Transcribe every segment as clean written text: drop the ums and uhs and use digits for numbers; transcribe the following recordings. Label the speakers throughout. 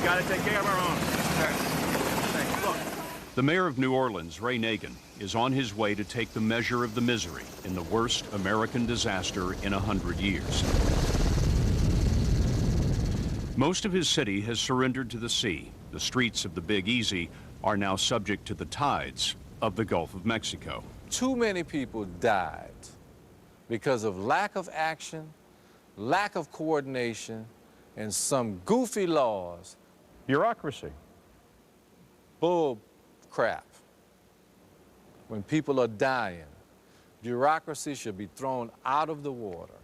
Speaker 1: We got to take care of our own. Thanks. Look.
Speaker 2: The mayor of New Orleans, Ray Nagin, is on his way to take the measure of the misery in the worst American disaster in 100 years. Most of his city has surrendered to the sea. The streets of the Big Easy are now subject to the tides of the Gulf of Mexico.
Speaker 3: Too many people died because of lack of action, lack of coordination, and some goofy laws.
Speaker 1: Bureaucracy.
Speaker 3: Bull crap. When people are dying, bureaucracy should be thrown out of the water.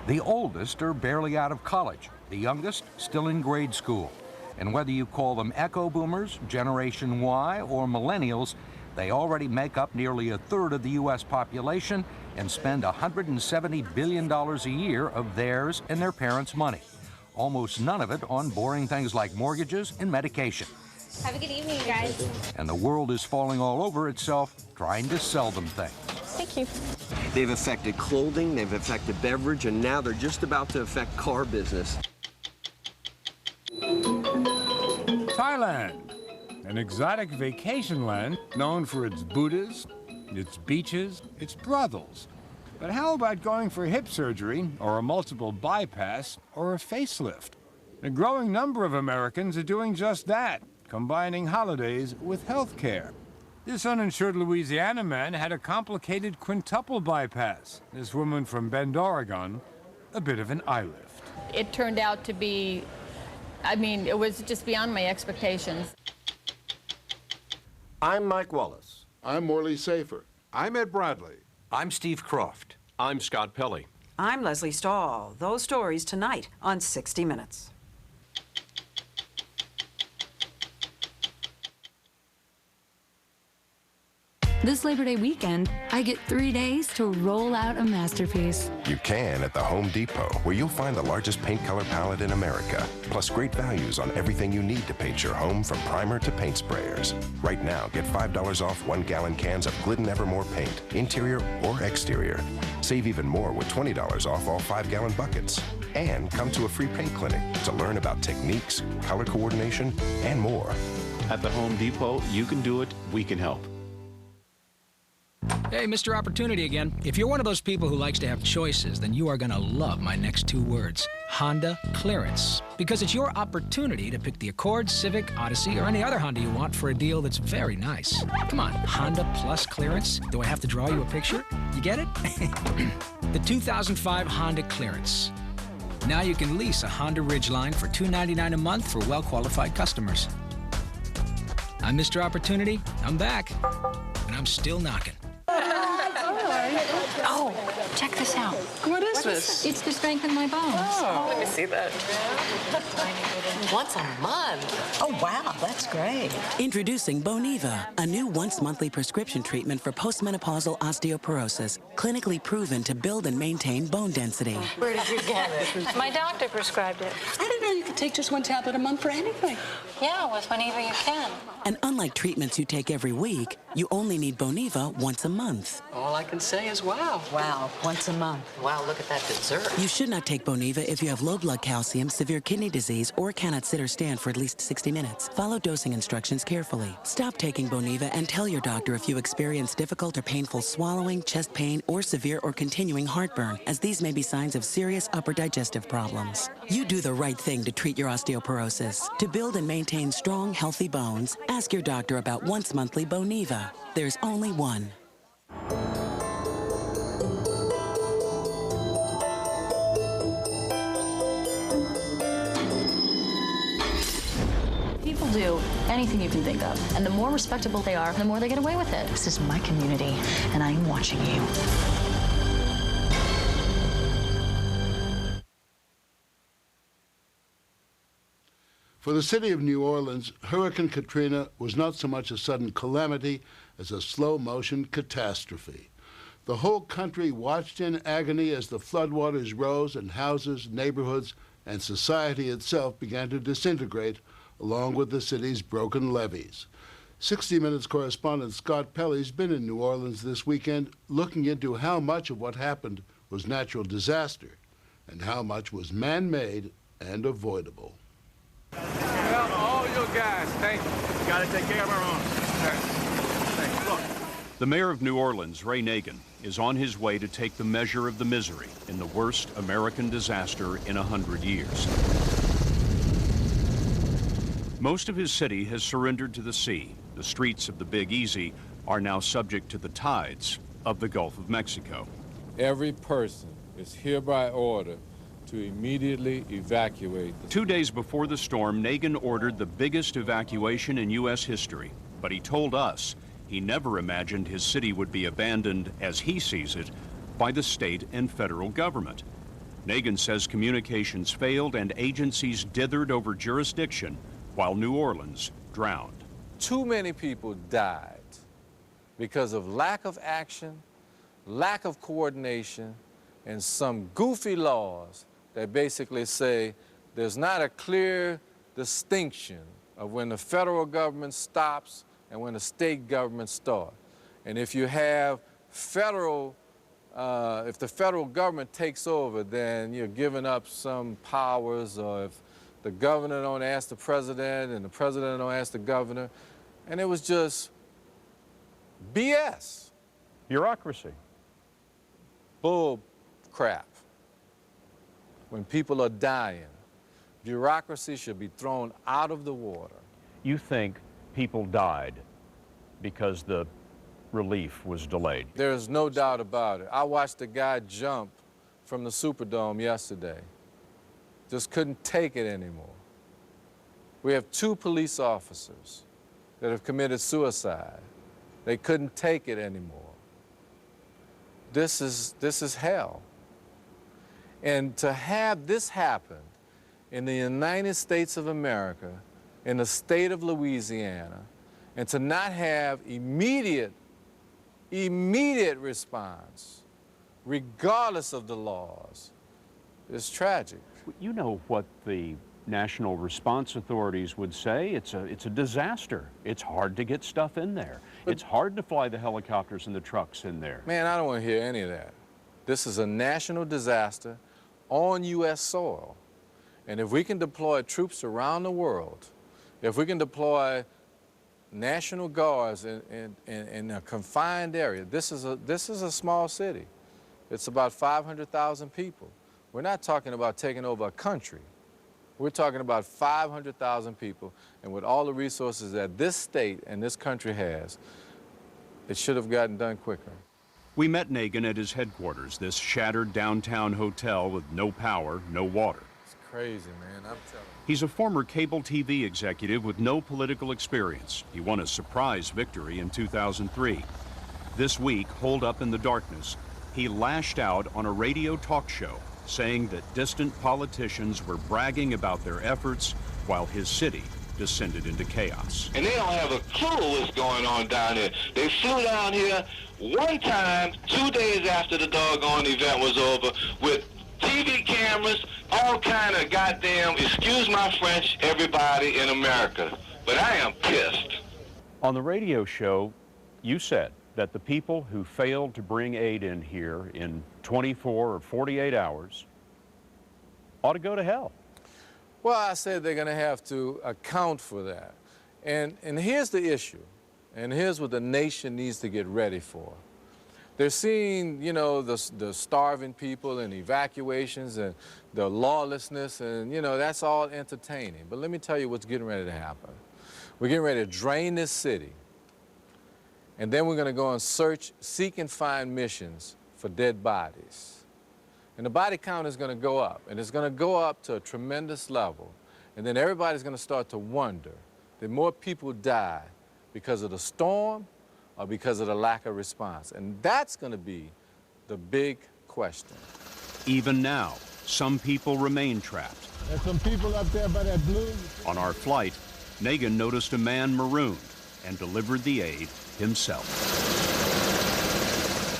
Speaker 4: The oldest are barely out of college, the youngest still in grade school. And whether you call them Echo Boomers, Generation Y, or Millennials, they already make up nearly a third of the U.S. population and spend $170 billion a year of theirs and their parents' money. Almost none of it on boring things like mortgages and medication.
Speaker 5: Have a good evening, guys.
Speaker 4: And the world is falling all over itself trying to sell them things.
Speaker 5: Thank you.
Speaker 6: They've affected clothing, they've affected beverage, and now they're just about to affect car business.
Speaker 7: Thailand, an exotic vacation land known for its Buddhas, its beaches, its brothels. But how about going for hip surgery, or a multiple bypass, or a facelift? A growing number of Americans are doing just that, combining holidays with health care. This uninsured Louisiana man had a complicated quintuple bypass. This woman from Bend, Oregon, a bit of an eye lift.
Speaker 8: It turned out to be, I mean, it was just beyond my expectations.
Speaker 9: I'm Mike Wallace.
Speaker 10: I'm Morley Safer.
Speaker 11: I'm Ed Bradley.
Speaker 12: I'm Steve Croft.
Speaker 13: I'm Scott Pelley.
Speaker 14: I'm Leslie Stahl. Those stories tonight on 60 Minutes.
Speaker 15: This Labor Day weekend, I get 3 days to roll out a masterpiece.
Speaker 16: You can at the Home Depot, where you'll find the largest paint color palette in America, plus great values on everything you need to paint your home from primer to paint sprayers. Right now, get $5 off 1-gallon cans of Glidden Evermore paint, interior or exterior. Save even more with $20 off all 5-gallon buckets. And come to a free paint clinic to learn about techniques, color coordination, and more.
Speaker 13: At the Home Depot, you can do it, we can help.
Speaker 17: Hey, Mr. Opportunity again. If you're one of those people who likes to have choices, then you are going to love my next 2 words, Honda Clearance. Because it's your opportunity to pick the Accord, Civic, Odyssey, or any other Honda you want for a deal that's very nice. Come on, Honda Plus Clearance? Do I have to draw you a picture? You get it? The 2005 Honda Clearance. Now you can lease a Honda Ridgeline for $299 a month for well-qualified customers. I'm Mr. Opportunity. I'm back. And I'm still knocking.
Speaker 15: Oh, check this out.
Speaker 18: What is this?
Speaker 15: It's to strengthen my bones.
Speaker 18: Oh, let me see that.
Speaker 19: Once a month.
Speaker 18: Oh, wow, that's great.
Speaker 19: Introducing Boniva, a new once-monthly prescription treatment for postmenopausal osteoporosis, clinically proven to build and maintain bone density. Where did you get it?
Speaker 5: My doctor prescribed it.
Speaker 18: I didn't know you could take just 1 tablet a month for anything.
Speaker 5: Yeah, with Boniva you can.
Speaker 19: And unlike treatments you take every week, you only need Boniva once a month. All I can say is wow.
Speaker 18: Wow, once a month.
Speaker 19: Wow, look at that dessert. You should not take Boniva if you have low blood calcium, severe kidney disease, or cannot sit or stand for at least 60 minutes. Follow dosing instructions carefully. Stop taking Boniva and tell your doctor if you experience difficult or painful swallowing, chest pain, or severe or continuing heartburn, as these may be signs of serious upper digestive problems. You do the right thing to treat your osteoporosis. To build and maintain strong, healthy bones, ask your doctor about once-monthly Boniva. There's only one.
Speaker 8: People do anything you can think of. And the more respectable they are, the more they get away with it.
Speaker 19: This is my community, and I'm watching you.
Speaker 10: For the city of New Orleans, Hurricane Katrina was not so much a sudden calamity as a slow-motion catastrophe. The whole country watched in agony as the floodwaters rose and houses, neighborhoods, and society itself began to disintegrate, along with the city's broken levees. 60 Minutes correspondent Scott Pelley's been in New Orleans this weekend looking into how much of what happened was natural disaster and how much was man-made and avoidable.
Speaker 3: Well, all your guys, thank you.
Speaker 1: Got to take care of our own.
Speaker 3: Thanks. Look.
Speaker 2: The mayor of New Orleans, Ray Nagin, is on his way to take the measure of the misery in the worst American disaster in 100 years. Most of his city has surrendered to the sea. The streets of the Big Easy are now subject to the tides of the Gulf of Mexico.
Speaker 3: Every person is hereby ordered to immediately evacuate.
Speaker 2: 2 days before the storm, Nagin ordered the biggest evacuation in U.S. history. But he told us he never imagined his city would be abandoned, as he sees it, by the state and federal government. Nagin says communications failed and agencies dithered over jurisdiction while New Orleans drowned.
Speaker 3: Too many people died because of lack of action, lack of coordination, and some goofy laws that basically say there's not a clear distinction of when the federal government stops and when the state government starts. And if you have federal, if the federal government takes over, then you're giving up some powers, or if the governor don't ask the president and the president don't ask the governor. And it was just BS.
Speaker 1: Bureaucracy.
Speaker 3: Bull crap. When people are dying, bureaucracy should be thrown out of the water.
Speaker 1: You think people died because the relief was delayed?
Speaker 3: There's no doubt about it. I watched a guy jump from the Superdome yesterday. Just couldn't take it anymore. We have 2 police officers that have committed suicide. They couldn't take it anymore. This is hell. And to have this happen in the United States of America, in the state of Louisiana, and to not have immediate response, regardless of the laws, is tragic.
Speaker 1: You know what the national response authorities would say? It's a disaster. It's hard to get stuff in there. It's hard to fly the helicopters and the trucks in there.
Speaker 3: Man, I don't want to hear any of that. This is a national disaster on U.S. soil. And if we can deploy troops around the world, if we can deploy National Guards in a confined area, this is a small city. It's about 500,000 people. We're not talking about taking over a country. We're talking about 500,000 people, and with all the resources that this state and this country has, it should have gotten done quicker.
Speaker 2: We met Nagin at his headquarters, this shattered downtown hotel with no power, no water.
Speaker 3: It's crazy, man, I'm telling you.
Speaker 2: He's a former cable TV executive with no political experience. He won a surprise victory in 2003. This week, holed up in the darkness, he lashed out on a radio talk show, saying that distant politicians were bragging about their efforts while his city descended into chaos.
Speaker 9: And they don't have a clue what's going on down there. They flew down here one time, 2 days after the doggone event was over, with TV cameras, all kind of goddamn, excuse my French, everybody in America. But I am pissed.
Speaker 1: On the radio show, you said that the people who failed to bring aid in here in 24 or 48 hours ought to go to hell.
Speaker 3: Well, I said they're going to have to account for that. And here's the issue, and here's what the nation needs to get ready for. They're seeing, you know, the starving people and evacuations and the lawlessness, and, you know, that's all entertaining. But let me tell you what's getting ready to happen. We're getting ready to drain this city, and then we're going to go and seek and find missions for dead bodies. And the body count is going to go up, and it's going to go up to a tremendous level. And then everybody's going to start to wonder that more people die because of the storm or because of the lack of response. And that's going to be the big question.
Speaker 2: Even now, some people remain trapped.
Speaker 11: There's some people up there by that blue.
Speaker 2: On our flight, Nagin noticed a man marooned and delivered the aid himself.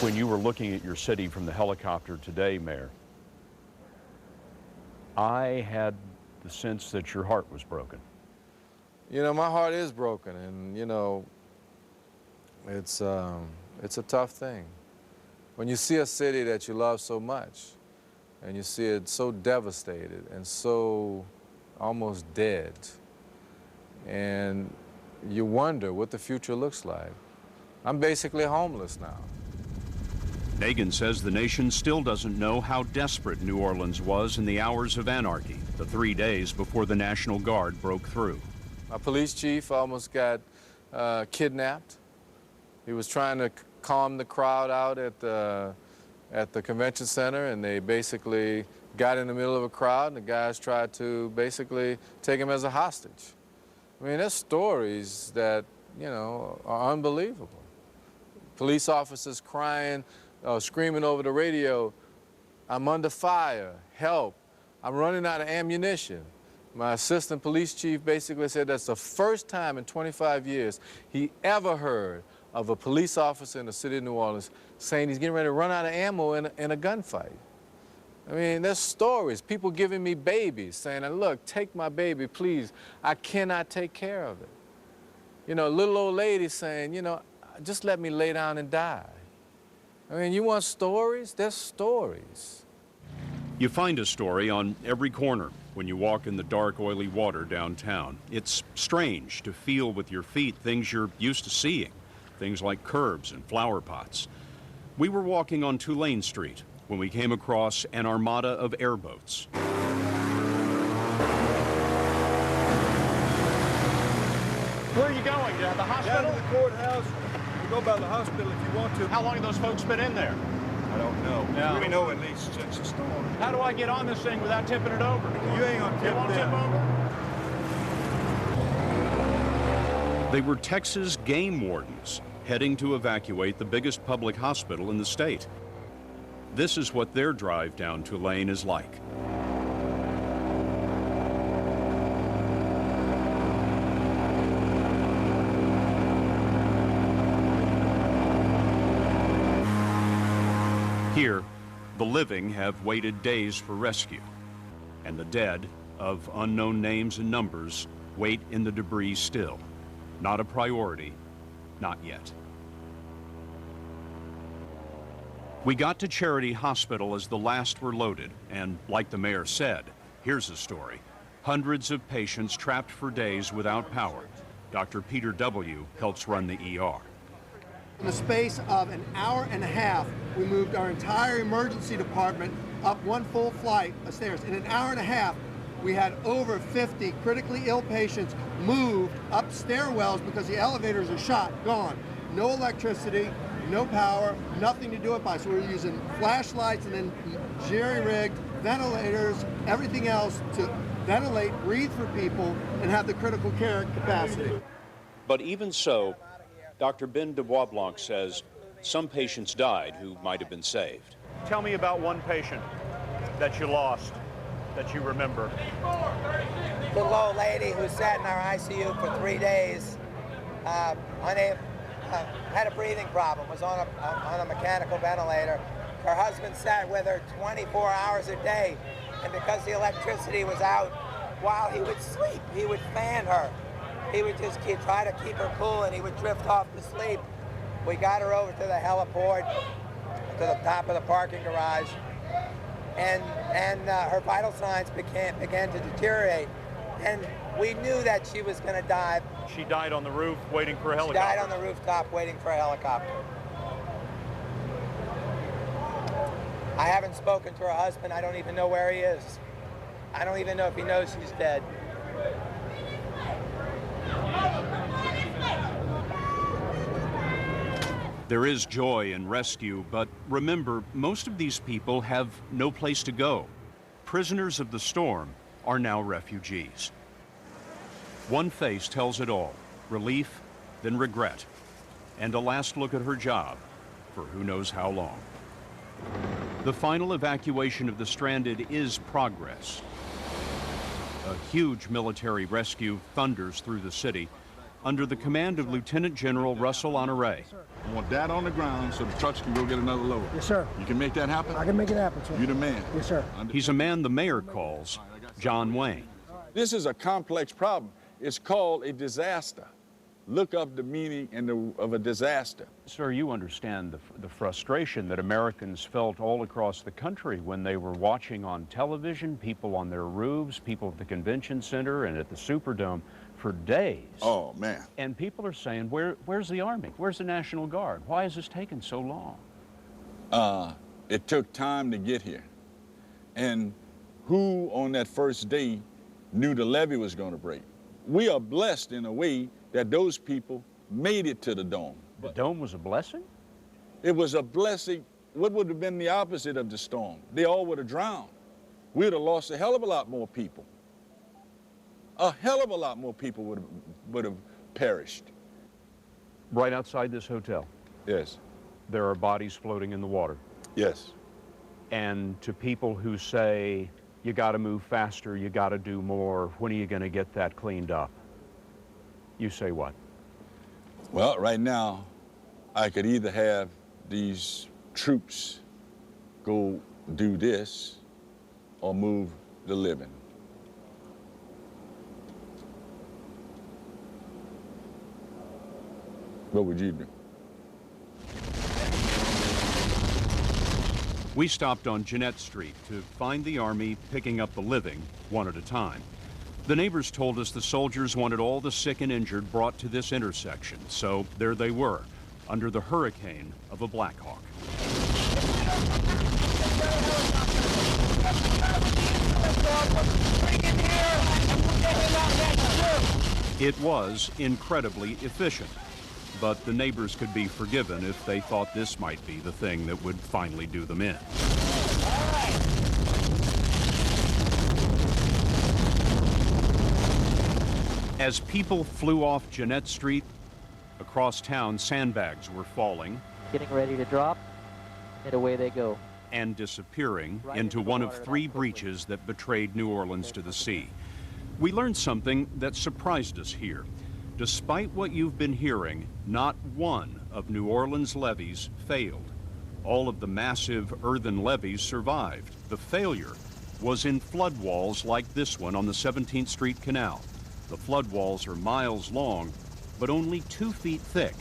Speaker 1: When you were looking at your city from the helicopter today, Mayor, I had the sense that your heart was broken.
Speaker 3: You know, my heart is broken, and, you know, it's a tough thing. When you see a city that you love so much and you see it so devastated and so almost dead. And you wonder what the future looks like. I'm basically homeless now.
Speaker 2: Nagin says the nation still doesn't know how desperate New Orleans was in the hours of anarchy, the 3 days before the National Guard broke through.
Speaker 3: My police chief almost got kidnapped. He was trying to calm the crowd out at the convention center, and they basically got in the middle of a crowd, and the guys tried to basically take him as a hostage. I mean, there's stories that, you know, are unbelievable. Police officers crying, screaming over the radio, "I'm under fire, help, I'm running out of ammunition." My assistant police chief basically said that's the first time in 25 years he ever heard of a police officer in the city of New Orleans saying he's getting ready to run out of ammo in a gunfight. I mean, there's stories, people giving me babies, saying, "Look, take my baby, please, I cannot take care of it." You know, a little old lady saying, you know, "Just let me lay down and die." I mean, you want stories? There's stories.
Speaker 2: You find a story on every corner when you walk in the dark, oily water downtown. It's strange to feel with your feet things you're used to seeing, things like curbs and flower pots. We were walking on Tulane Street when we came across an armada of airboats.
Speaker 1: Where are you going? To the hospital?
Speaker 12: Down to the courthouse. You go by the hospital if you want to.
Speaker 1: How long have those folks been in there?
Speaker 12: I don't know.
Speaker 1: Yeah.
Speaker 12: We know at least since the storm.
Speaker 1: How do I get on this thing without tipping it over?
Speaker 12: You ain't gonna tip
Speaker 1: over?
Speaker 2: They were Texas game wardens heading to evacuate the biggest public hospital in the state. This is what their drive down Tulane is like. Here, the living have waited days for rescue, and the dead, of unknown names and numbers, wait in the debris still. Not a priority, not yet. We got to Charity Hospital as the last were loaded, and like the mayor said, here's the story. Hundreds of patients trapped for days without power. Dr. Peter W. helps run the ER.
Speaker 20: In the space of an hour and a half, we moved our entire emergency department up one full flight of stairs. In an hour and a half, we had over 50 critically ill patients moved up stairwells because the elevators are shot, gone. No electricity, no power, nothing to do it by. So we were using flashlights and then jerry-rigged ventilators, everything else to ventilate, breathe for people, and have the critical care capacity.
Speaker 2: But even so, Dr. Ben DeBoisblanc says some patients died who might have been saved.
Speaker 1: Tell me about one patient that you lost, that you remember.
Speaker 21: Little old lady who sat in our ICU for 3 days, had a breathing problem, was on a mechanical ventilator. Her husband sat with her 24 hours a day, and because the electricity was out, while he would sleep, he would fan her. He would just try to keep her cool, and he would drift off to sleep. We got her over to the heliport, to the top of the parking garage, and her vital signs began to deteriorate. And we knew that she was going to die.
Speaker 1: She died on the roof waiting for a helicopter.
Speaker 21: She died on the rooftop waiting for a helicopter. I haven't spoken to her husband. I don't even know where he is. I don't even know if he knows she's dead.
Speaker 2: There is joy in rescue, but remember, most of these people have no place to go. Prisoners of the storm are now refugees. One face tells it all: relief, then regret, and a last look at her job for who knows how long. The final evacuation of the stranded is progress. A huge military rescue thunders through the city under the command of Lieutenant General Russell Honore.
Speaker 12: I want that on the ground so the trucks can go get another load.
Speaker 22: Yes, sir.
Speaker 12: You can make that happen?
Speaker 22: I can make it happen, sir.
Speaker 12: You the man.
Speaker 22: Yes, sir.
Speaker 2: He's a man the mayor calls John Wayne.
Speaker 23: This is a complex problem. It's called a disaster.
Speaker 12: look up the meaning of a disaster.
Speaker 1: Sir, you understand the frustration that Americans felt all across the country when they were watching on television, people on their roofs, people at the convention center and at the Superdome for days.
Speaker 12: Oh, man.
Speaker 1: And people are saying, where's the Army? Where's the National Guard? Why has this taken so long?
Speaker 12: It took time to get here. And who on that first day knew the levee was going to break? We are blessed in a way that those people made it to the dome.
Speaker 1: The dome was a blessing?
Speaker 12: It was a blessing. What would have been the opposite of the storm? They all would have drowned. We would have lost a hell of a lot more people. A hell of a lot more people would have perished.
Speaker 1: Right outside this hotel?
Speaker 12: Yes.
Speaker 1: There are bodies floating in the water?
Speaker 12: Yes.
Speaker 1: And to people who say, you got to move faster, you got to do more, when are you going to get that cleaned up? You say what?
Speaker 12: Well, right now, I could either have these troops go do this or move the living. What would you do?
Speaker 2: We stopped on Jeanette Street to find the Army picking up the living one at a time. The neighbors told us the soldiers wanted all the sick and injured brought to this intersection, so there they were, under the hurricane of a Black Hawk. It was incredibly efficient, but the neighbors could be forgiven if they thought this might be the thing that would finally do them in. As people flew off Jeanette Street, across town sandbags were falling.
Speaker 4: Getting ready to drop, and away they go.
Speaker 2: And disappearing into one of 3 breaches that betrayed New Orleans to the sea. We learned something that surprised us here. Despite what you've been hearing, not one of New Orleans' levees failed. All of the massive earthen levees survived. The failure was in flood walls like this one on the 17th Street Canal. The flood walls are miles long, but only 2 feet thick.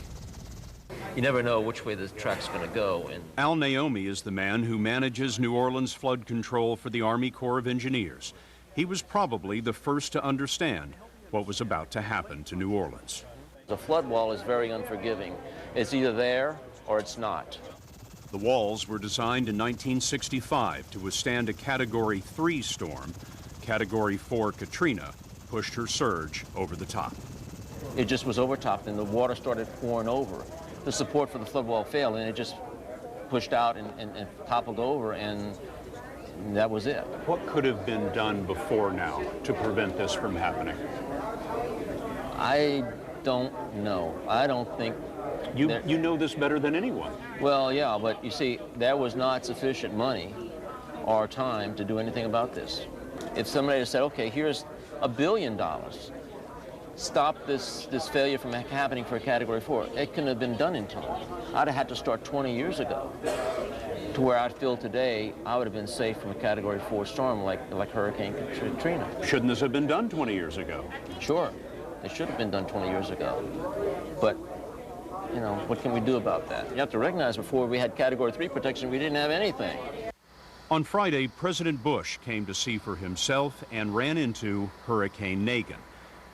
Speaker 4: You never know which way the track's going to go. And
Speaker 2: Al Naomi is the man who manages New Orleans flood control for the Army Corps of Engineers. He was probably the first to understand what was about to happen to New Orleans.
Speaker 4: the flood wall is very unforgiving. It's either there or it's not.
Speaker 2: The walls were designed in 1965 to withstand a Category 3 storm. Category 4 Katrina pushed her surge over the top.
Speaker 4: It just was overtopped and the water started pouring over. The support for the flood wall failed and it just pushed out and toppled over, and that was it.
Speaker 1: What could have been done before now to prevent this from happening?
Speaker 4: I don't know. I don't think...
Speaker 1: You know this better than anyone.
Speaker 4: Well, yeah, but you see, there was not sufficient money or time to do anything about this. If somebody had said, okay, here's $1 billion, stop this failure from happening for a Category 4, it couldn't have been done in time. I'd have had to start 20 years ago. To where I'd feel today, I would have been safe from a Category 4 storm like Hurricane Katrina.
Speaker 1: Shouldn't this have been done 20 years ago?
Speaker 4: Sure, it should have been done 20 years ago. But, you know, what can we do about that? You have to recognize before we had Category 3 protection, we didn't have anything.
Speaker 2: On Friday, President Bush came to see for himself and ran into Hurricane Nagin.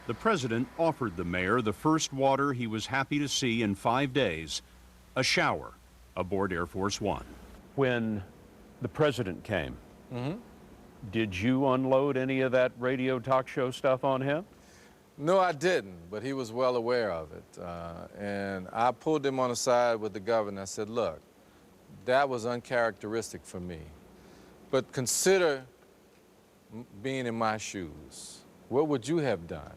Speaker 2: The president offered the mayor the first water he was happy to see in 5 days, a shower aboard Air Force One.
Speaker 1: When the president came, did you unload any of that radio talk show stuff on him?
Speaker 3: No, I didn't, but he was well aware of it. And I pulled him on the side with the governor. I said, look, that was uncharacteristic for me. But consider being in my shoes. What would you have done?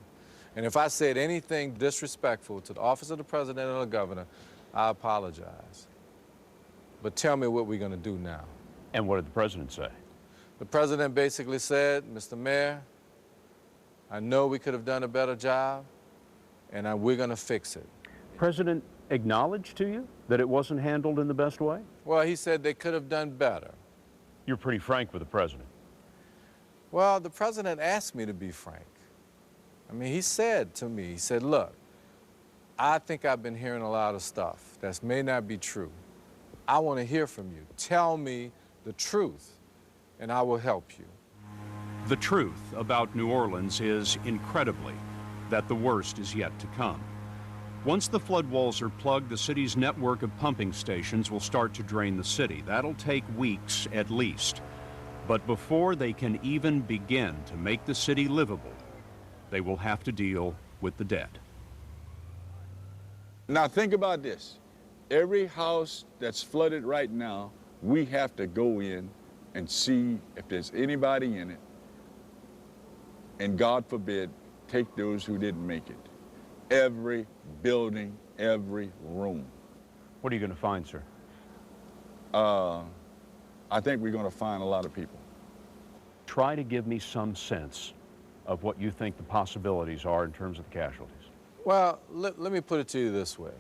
Speaker 3: And if I said anything disrespectful to the office of the president or the governor, I apologize. But tell me what we're going to do now.
Speaker 1: And what did the president say?
Speaker 3: The president basically said, Mr. Mayor, I know we could have done a better job, and we're going to fix it.
Speaker 1: President acknowledged to you that it wasn't handled in the best way?
Speaker 3: Well, he said they could have done better.
Speaker 1: You're pretty frank with the president.
Speaker 3: Well, the president asked me to be frank. I mean, he said to me, he said, look, I think I've been hearing a lot of stuff that may not be true. I want to hear from you. Tell me the truth, and I will help you.
Speaker 2: The truth about New Orleans is, incredibly, that the worst is yet to come. Once the flood walls are plugged, the city's network of pumping stations will start to drain the city. That'll take weeks at least. But before they can even begin to make the city livable, they will have to deal with the dead.
Speaker 12: Now think about this. Every house that's flooded right now, we have to go in and see if there's anybody in it, and God forbid, take those who didn't make it. Every building, every room.
Speaker 1: What are you going to find, sir?
Speaker 12: I think we're going to find a lot of people.
Speaker 1: Try to give me some sense of what you think the possibilities are in terms of the casualties.
Speaker 3: Well, let me put it to you this way.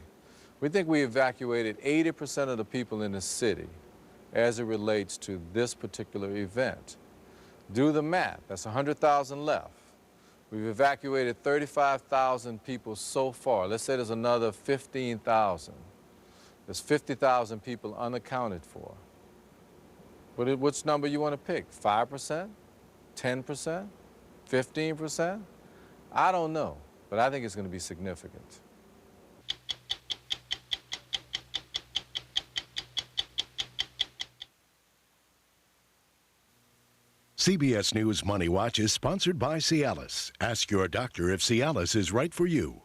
Speaker 3: We think we evacuated 80% of the people in the city as it relates to this particular event. Do the math. That's 100,000 left. We've evacuated 35,000 people so far. Let's say there's another 15,000. There's 50,000 people unaccounted for. Which number you want to pick? 5%? 10%? 15%? I don't know, but I think it's going to be significant.
Speaker 6: CBS News Money Watch is sponsored by Cialis. Ask your doctor if Cialis is right for you.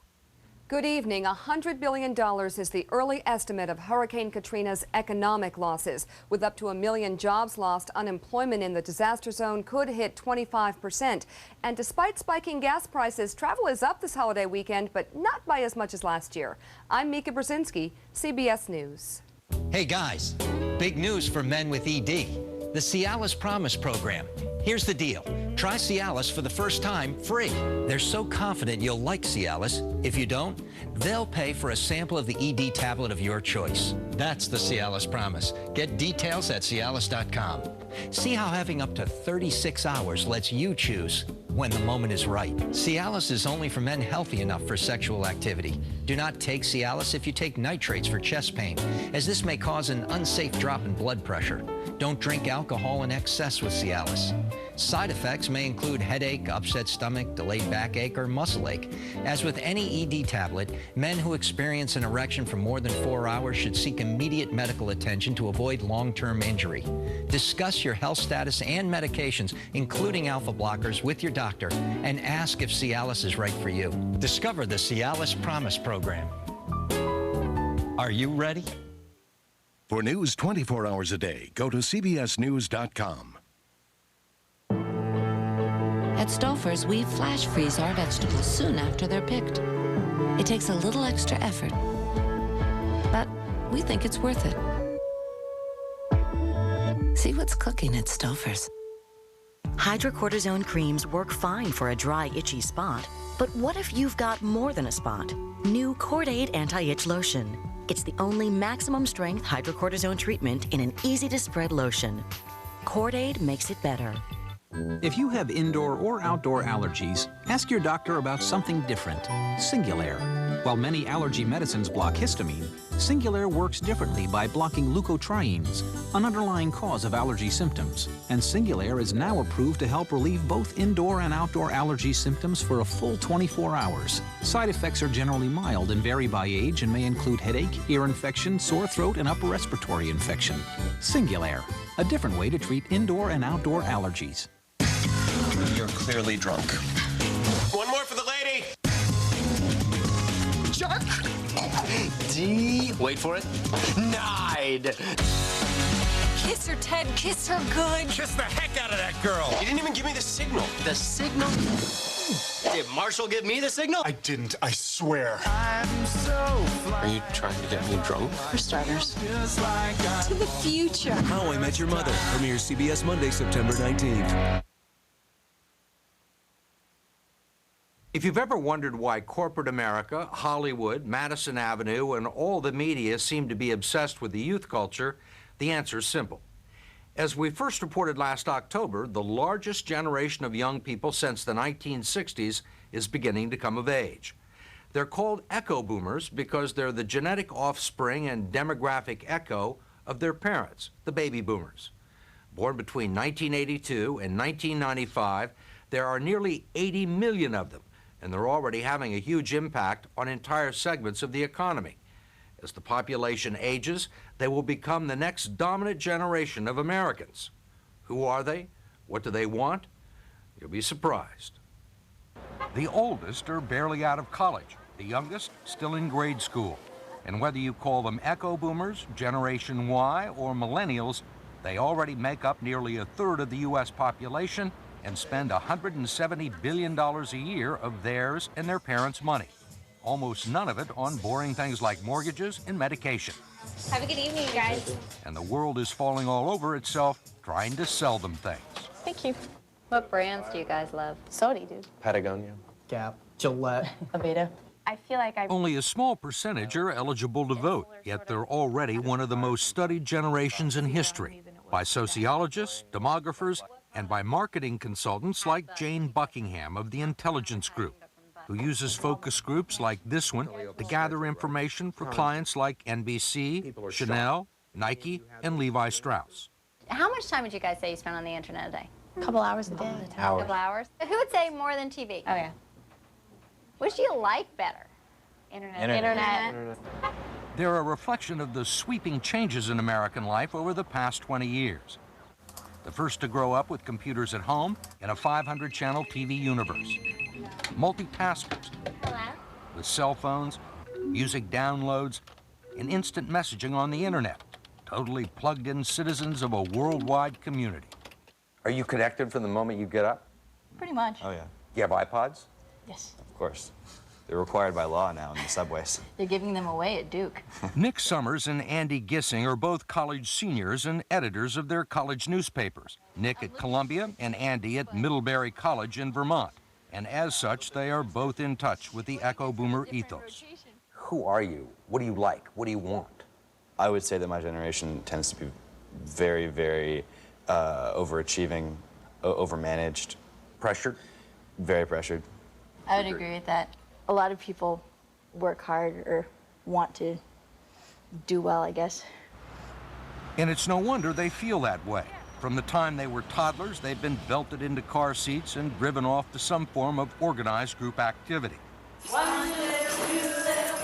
Speaker 22: Good evening. $100 billion is the early estimate of Hurricane Katrina's economic losses. With up to 1 million jobs lost, unemployment in the disaster zone could hit 25%. And despite spiking gas prices, travel is up this holiday weekend, but not by as much as last year. I'm Mika Brzezinski, CBS News.
Speaker 23: Hey guys, big news for men with ED. The Cialis Promise Program. Here's the deal. Try Cialis for the first time free. They're so confident you'll like Cialis. If you don't, they'll pay for a sample of the ED tablet of your choice. That's the Cialis Promise. Get details at Cialis.com. See how having up to 36 hours lets you choose when the moment is right. Cialis is only for men healthy enough for sexual activity. Do not take Cialis if you take nitrates for chest pain, as this may cause an unsafe drop in blood pressure. Don't drink alcohol in excess with Cialis. Side effects may include headache, upset stomach, delayed backache, or muscle ache. As with any ED tablet, men who experience an erection for more than 4 hours should seek immediate medical attention to avoid long-term injury. Discuss your health status and medications, including alpha blockers, with your doctor, and ask if Cialis is right for you. Discover the Cialis Promise Program. Are you ready?
Speaker 6: For news 24 hours a day, go to CBSNews.com.
Speaker 15: At Stouffer's, we flash freeze our vegetables soon after they're picked. It takes a little extra effort, but we think it's worth it. See what's cooking at Stouffer's.
Speaker 24: Hydrocortisone creams work fine for a dry, itchy spot. But what if you've got more than a spot? New Cordaid Anti-Itch Lotion. It's the only maximum strength hydrocortisone treatment in an easy-to-spread lotion. Cordaid makes it better.
Speaker 17: If you have indoor or outdoor allergies, ask your doctor about something different. Singulair. While many allergy medicines block histamine, Singulair works differently by blocking leukotrienes, an underlying cause of allergy symptoms. And Singulair is now approved to help relieve both indoor and outdoor allergy symptoms for a full 24 hours. Side effects are generally mild and vary by age and may include headache, ear infection, sore throat, and upper respiratory infection. Singulair, a different way to treat indoor and outdoor allergies.
Speaker 25: You're clearly drunk. One more for the lady! Jerk! D. Wait for it. Nide!
Speaker 18: Kiss her, Ted. Kiss her good.
Speaker 25: Kiss the heck out of that girl! You didn't even give me the signal. The signal? Did Marshall give me the signal? I didn't, I swear. I'm so fly. Are you trying to get me drunk?
Speaker 18: For starters. To the future.
Speaker 26: How I Met Your Mother premieres CBS Monday, September 19th.
Speaker 27: If you've ever wondered why corporate America, Hollywood, Madison Avenue, and all the media seem to be obsessed with the youth culture, the answer is simple. As we first reported last October, the largest generation of young people since the 1960s is beginning to come of age. They're called echo boomers because they're the genetic offspring and demographic echo of their parents, the baby boomers. Born between 1982 and 1995, there are nearly 80 million of them, and they're already having a huge impact on entire segments of the economy. As the population ages, they will become the next dominant generation of Americans. Who are they? What do they want? You'll be surprised. The oldest are barely out of college, the youngest still in grade school. And whether you call them echo boomers, Generation Y, or millennials, they already make up nearly a third of the U.S. population and spend $170 billion a year of theirs and their parents' money. Almost none of it on boring things like mortgages and medication.
Speaker 5: Have a good evening, you guys.
Speaker 27: And the world is falling all over itself trying to sell them things.
Speaker 5: Thank you.
Speaker 7: What brands do you guys love?
Speaker 5: Sodi, dude.
Speaker 25: Patagonia.
Speaker 8: Gap. Gillette.
Speaker 5: Aveda. I feel like
Speaker 27: Only a small percentage are eligible to vote, yet they're already one of the most studied generations in history by sociologists, demographers, and by marketing consultants like Jane Buckingham of the Intelligence Group, who uses focus groups like this one to gather information for clients like NBC, Chanel, Nike, and Levi Strauss.
Speaker 7: How much time would you guys say you spend on the internet a day?
Speaker 5: a couple hours a day.
Speaker 7: A couple hours? Who would say more than TV? Oh, yeah. Which do you like better? Internet.
Speaker 27: They're a reflection of the sweeping changes in American life over the past 20 years. The first to grow up with computers at home in a 500-channel TV universe. Multitaskers with cell phones, music downloads, and instant messaging on the internet. Totally plugged-in citizens of a worldwide community.
Speaker 13: Are you connected from the moment you get up?
Speaker 5: Pretty much.
Speaker 13: Oh, yeah. You have iPods?
Speaker 5: Yes.
Speaker 13: Of course. They're required by law now in the subways.
Speaker 5: They're giving them away at Duke.
Speaker 27: Nick Summers and Andy Gissing are both college seniors and editors of their college newspapers. Nick at Columbia and Andy at Middlebury College in Vermont. And as such, they are both in touch with the Echo Boomer ethos.
Speaker 13: Who are you? What do you like? What do you want? I would say that my generation tends to be very, very overachieving, overmanaged. Pressured? Very pressured.
Speaker 5: I would agree with that. A lot of people work hard or want to do well, I guess.
Speaker 27: And it's no wonder they feel that way. From the time they were toddlers, they've been belted into car seats and driven off to some form of organized group activity.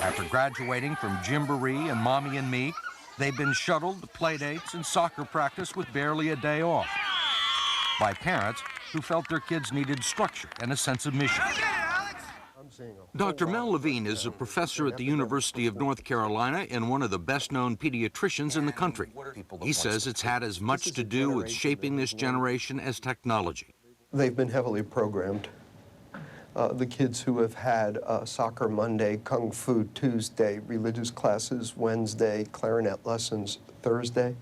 Speaker 27: After graduating from Gymboree and Mommy and Me, they've been shuttled to play dates and soccer practice with barely a day off by parents who felt their kids needed structure and a sense of mission. Dr. Mel Levine is a professor at the University of North Carolina and one of the best-known pediatricians in the country. He says it's had as much to do with shaping this generation as technology.
Speaker 14: They've been heavily programmed. The kids who have had soccer Monday, Kung Fu Tuesday, religious classes Wednesday, clarinet lessons Thursday,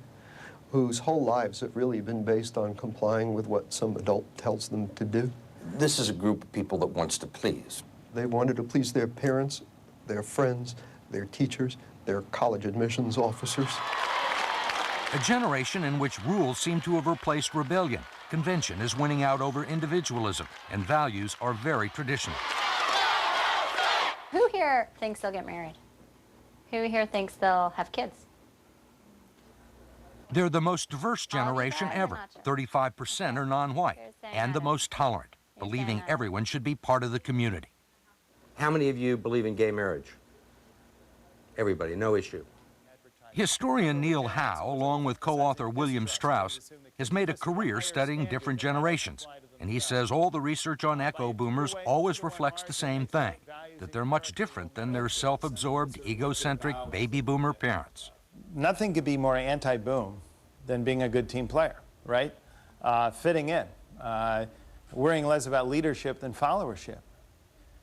Speaker 14: whose whole lives have really been based on complying with what some adult tells them to do.
Speaker 13: This is a group of people that wants to please.
Speaker 14: They wanted to please their parents, their friends, their teachers, their college admissions officers.
Speaker 27: A generation in which rules seem to have replaced rebellion. Convention is winning out over individualism, and values are very traditional.
Speaker 7: Who here thinks they'll get married? Who here thinks they'll have kids?
Speaker 27: They're the most diverse generation ever. 35% are non-white, and the most tolerant, believing everyone should be part of the community.
Speaker 16: How many of you believe in gay marriage? Everybody, no issue.
Speaker 27: Historian Neil Howe, along with co-author William Strauss, has made a career studying different generations. And he says all the research on echo boomers always reflects the same thing, that they're much different than their self-absorbed, egocentric baby boomer parents.
Speaker 19: Nothing could be more anti-boom than being a good team player, right? Fitting in, worrying less about leadership than followership.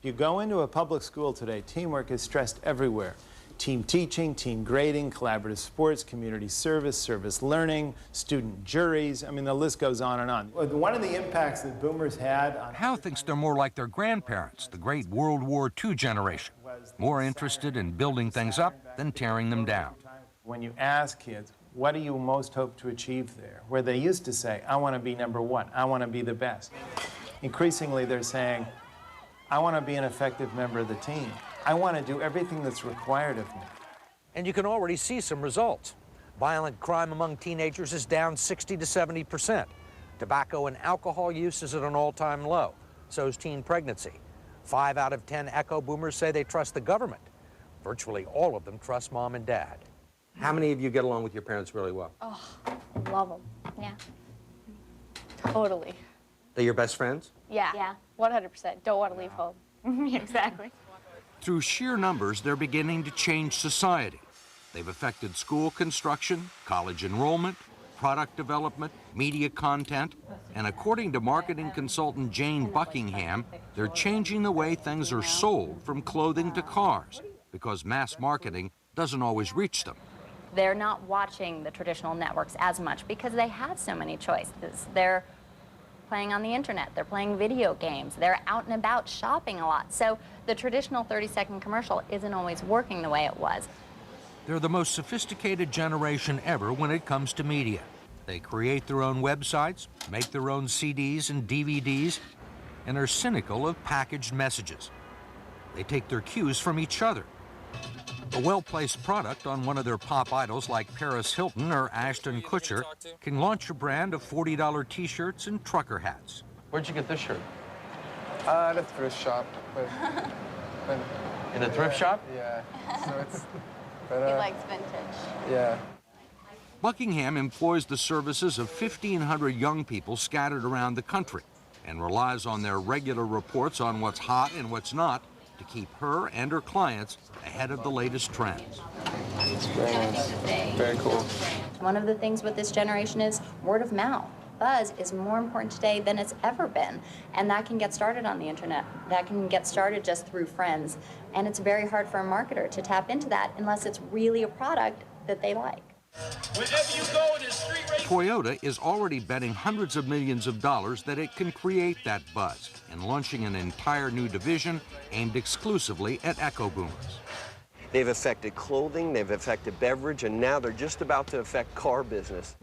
Speaker 19: You go into a public school today, teamwork is stressed everywhere. Team teaching, team grading, collaborative sports, community service, service learning, student juries. I mean, the list goes on and on. One of the impacts that boomers had on...
Speaker 27: Howe thinks they're more like their grandparents, the great World War II generation, more interested in building things up than tearing them down.
Speaker 19: When you ask kids, what do you most hope to achieve there? Where they used to say, I want to be number one, I want to be the best. Increasingly, they're saying, I want to be an effective member of the team. I want to do everything that's required of me.
Speaker 27: And you can already see some results. Violent crime among teenagers is down 60 to 70%. Tobacco and alcohol use is at an all-time low. So is teen pregnancy. 5 out of 10 echo boomers say they trust the government. Virtually all of them trust mom and dad.
Speaker 16: How many of you get along with your parents really well?
Speaker 7: Oh, love them. Yeah. Totally.
Speaker 16: They're your best friends?
Speaker 7: Yeah. Yeah. 100%. Don't want to leave home. Exactly.
Speaker 2: Through sheer numbers, they're beginning to change society. They've affected school construction, college enrollment, product development, media content, and according to marketing consultant Jane Buckingham, they're changing the way things are sold from clothing to cars because mass marketing doesn't always reach them.
Speaker 4: They're not watching the traditional networks as much because they have so many choices. They're playing on the internet, they're playing video games, they're out and about shopping a lot. So the traditional 30-second commercial isn't always working the way it was.
Speaker 2: They're the most sophisticated generation ever when it comes to media. They create their own websites, make their own CDs and DVDs, and are cynical of packaged messages. They take their cues from each other. A well-placed product on one of their pop idols like Paris Hilton or Ashton Kutcher can launch a brand of $40 t-shirts and trucker hats.
Speaker 16: Where'd you get this shirt?
Speaker 8: At a thrift shop. But
Speaker 16: In a thrift shop?
Speaker 8: Yeah. So it's...
Speaker 7: He likes vintage.
Speaker 8: Yeah.
Speaker 2: Buckingham employs the services of 1,500 young people scattered around the country and relies on their regular reports on what's hot and what's not to keep her and her clients ahead of the latest trends.
Speaker 8: It's very nice. Very cool.
Speaker 4: One of the things with this generation is word of mouth. Buzz is more important today than it's ever been, and that can get started on the internet. That can get started just through friends, and it's very hard for a marketer to tap into that unless it's really a product that they like.
Speaker 2: Toyota is already betting hundreds of millions of dollars that it can create that buzz and launching an entire new division aimed exclusively at echo boomers.
Speaker 9: They've affected clothing, they've affected beverage, and now they're just about to affect car business.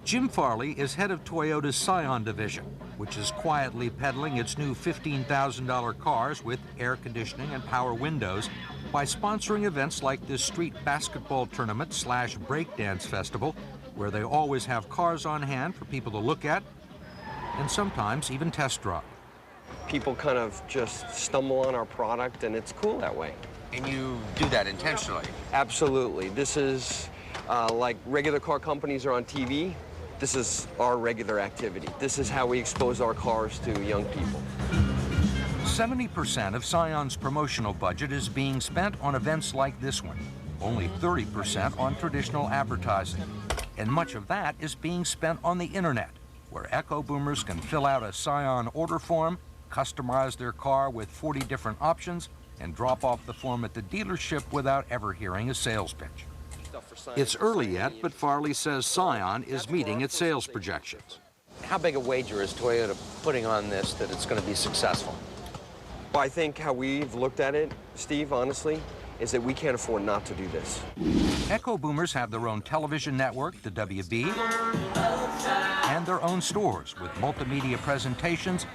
Speaker 2: Jim Farley is head of Toyota's Scion division, which is quietly peddling its new $15,000 cars with air conditioning and power windows by sponsoring events like this street basketball tournament / breakdance festival, where they always have cars on hand for people to look at and sometimes even test drive.
Speaker 9: People kind of just stumble on our product, and it's cool that way.
Speaker 16: And you do that intentionally?
Speaker 9: Absolutely. This is like regular car companies are on TV. This is our regular activity. This is how we expose our cars to young people.
Speaker 2: 70% of Scion's promotional budget is being spent on events like this one, only 30% on traditional advertising. And much of that is being spent on the internet, where echo boomers can fill out a Scion order form, customize their car with 40 different options, and drop off the form at the dealership without ever hearing a sales pitch. It's early yet, but Farley says Scion is meeting its sales projections.
Speaker 16: How big a wager is Toyota putting on this that it's going to be successful?
Speaker 9: Well, I think how we've looked at it, Steve, honestly, is that we can't afford not to do this.
Speaker 2: Echo boomers have their own television network, the WB, and their own stores with multimedia presentations,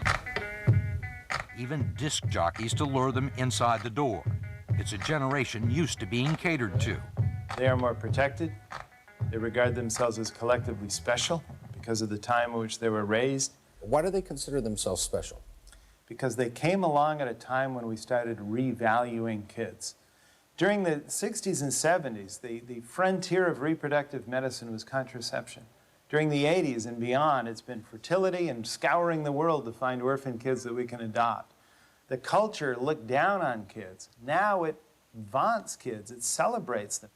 Speaker 2: even disc jockeys to lure them inside the door. It's a generation used to being catered to.
Speaker 19: They are more protected. They regard themselves as collectively special because of the time in which they were raised.
Speaker 16: Why do they consider themselves special?
Speaker 19: Because they came along at a time when we started revaluing kids. During the 60s and 70s, the frontier of reproductive medicine was contraception. During the 80s and beyond, it's been fertility and scouring the world to find orphan kids that we can adopt. The culture looked down on kids. Now it vaunts kids, it celebrates them.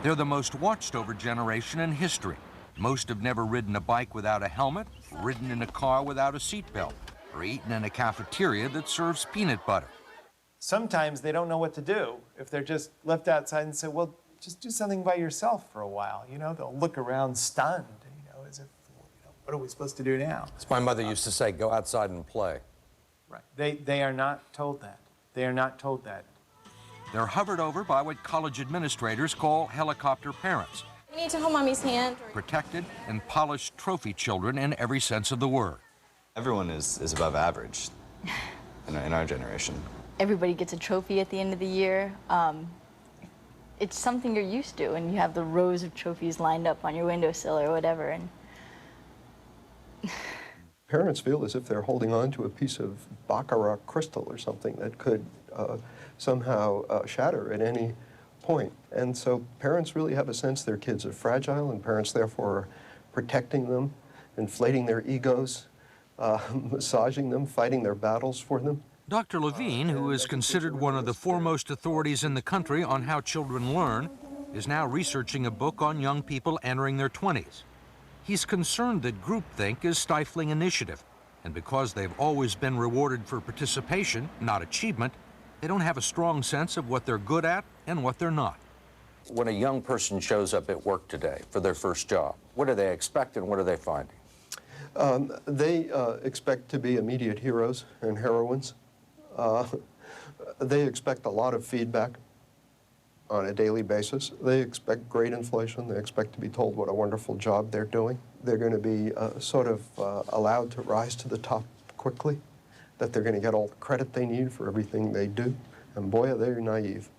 Speaker 2: They're the most watched over generation in history. Most have never ridden a bike without a helmet, ridden in a car without a seatbelt, or eaten in a cafeteria that serves peanut butter.
Speaker 19: Sometimes they don't know what to do if they're just left outside and say, well, just do something by yourself for a while. You know, they'll look around stunned, you know, as if, you know, what are we supposed to do now?
Speaker 16: As my mother used to say, go outside and play.
Speaker 19: Right. They are not told that. They are not told that.
Speaker 2: They're hovered over by what college administrators call helicopter parents.
Speaker 10: You need to hold mommy's hand.
Speaker 2: Protected and polished trophy children in every sense of the word.
Speaker 13: Everyone is above average. in our generation.
Speaker 5: Everybody gets a trophy at the end of the year. It's something you're used to, and you have the rows of trophies lined up on your windowsill or whatever. And
Speaker 14: parents feel as if they're holding on to a piece of baccarat crystal or something that could somehow shatter at any point. And so parents really have a sense their kids are fragile, and parents therefore are protecting them, inflating their egos, massaging them, fighting their battles for them.
Speaker 27: Dr. Levine, who is considered one of the foremost authorities in the country on how children learn, is now researching a book on young people entering their 20s. He's concerned that groupthink is stifling initiative, and because they've always been rewarded for participation, not achievement, they don't have a strong sense of what they're good at and what they're not.
Speaker 1: When a young person shows up at work today for their first job, what do they expect and what are they finding?
Speaker 14: They expect to be immediate heroes and heroines. They expect a lot of feedback on a daily basis. They expect great inflation. They expect to be told what a wonderful job they're doing. They're going to be sort of allowed to rise to the top quickly, that they're going to get all the credit they need for everything they do. And boy, are they naive.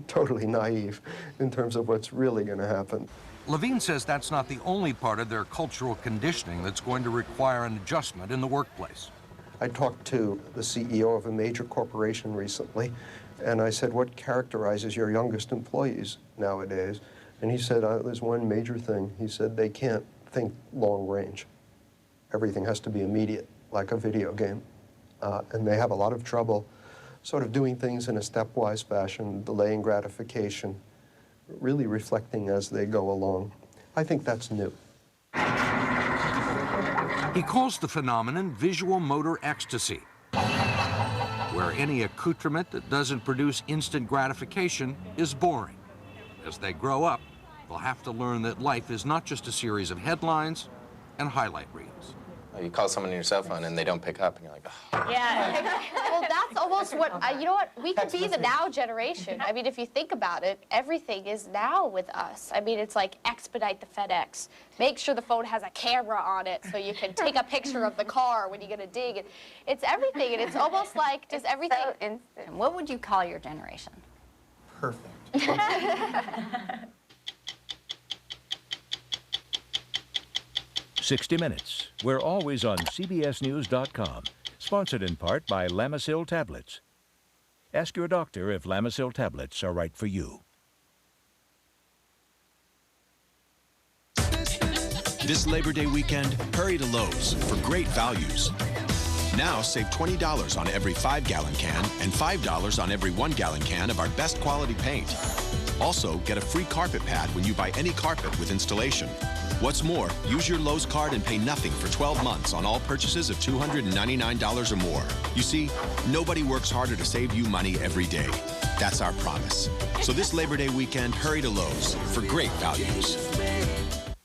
Speaker 14: Totally naive in terms of what's really going to happen.
Speaker 27: Levine says that's not the only part of their cultural conditioning that's going to require an adjustment in the workplace.
Speaker 14: I talked to the CEO of a major corporation recently, and I said, what characterizes your youngest employees nowadays? And he said, there's one major thing. He said, they can't think long range. Everything has to be immediate, like a video game. And they have a lot of trouble sort of doing things in a stepwise fashion, delaying gratification, really reflecting as they go along. I think that's new.
Speaker 27: He calls the phenomenon visual motor ecstasy, where any accoutrement that doesn't produce instant gratification is boring. As they grow up, they'll have to learn that life is not just a series of headlines and highlight reels.
Speaker 3: You call someone on your cell phone and they don't pick up, and you're like, oh.
Speaker 7: Yeah. Well, that's almost what, you know what, we could be the now generation. I mean, if you think about it, everything is now with us. I mean, it's like expedite the FedEx. Make sure the phone has a camera on it so you can take a picture of the car when you get a dig. It's everything, and it's almost like just everything.
Speaker 4: So instant. What would you call your generation?
Speaker 8: Perfect.
Speaker 10: 60 Minutes. We're always on CBSNews.com. Sponsored in part by Lamisil Tablets. Ask your doctor if Lamisil tablets are right for you.
Speaker 11: This Labor Day weekend, hurry to Lowe's for great values. Now save $20 on every 5-gallon can and $5 on every 1-gallon can of our best quality paint. Also, get a free carpet pad when you buy any carpet with installation. What's more, use your Lowe's card and pay nothing for 12 months on all purchases of $299 or more. You see, nobody works harder to save you money every day. That's our promise. So this Labor Day weekend, hurry to Lowe's for great values.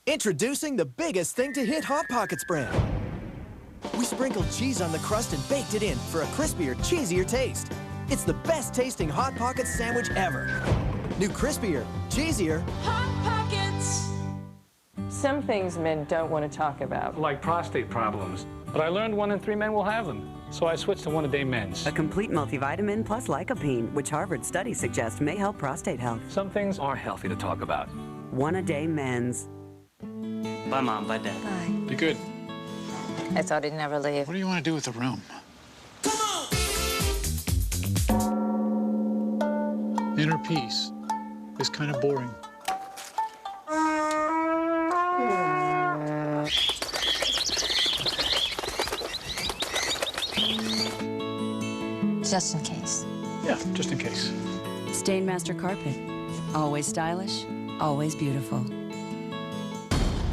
Speaker 12: Introducing the biggest thing to hit Hot Pockets brand. We sprinkled cheese on the crust and baked it in for a crispier, cheesier taste. It's the best tasting Hot Pockets sandwich ever. New crispier, cheesier.
Speaker 18: Hot Pockets!
Speaker 20: Some things men don't want to talk about.
Speaker 21: Like prostate problems. But I learned 1 in 3 men will have them. So I switched to One-A-Day Men's.
Speaker 28: A complete multivitamin plus lycopene, which Harvard studies suggest may help prostate health.
Speaker 21: Some things are healthy to talk about.
Speaker 28: One-A-Day Men's.
Speaker 29: Bye, Mom. Bye, Dad.
Speaker 28: Bye.
Speaker 21: Be good.
Speaker 29: I thought he'd never leave.
Speaker 28: What do you want to do with the room?
Speaker 21: Inner peace is kind of boring.
Speaker 18: Just in case.
Speaker 21: Yeah, just in case.
Speaker 28: Stainmaster Carpet. Always stylish, always beautiful.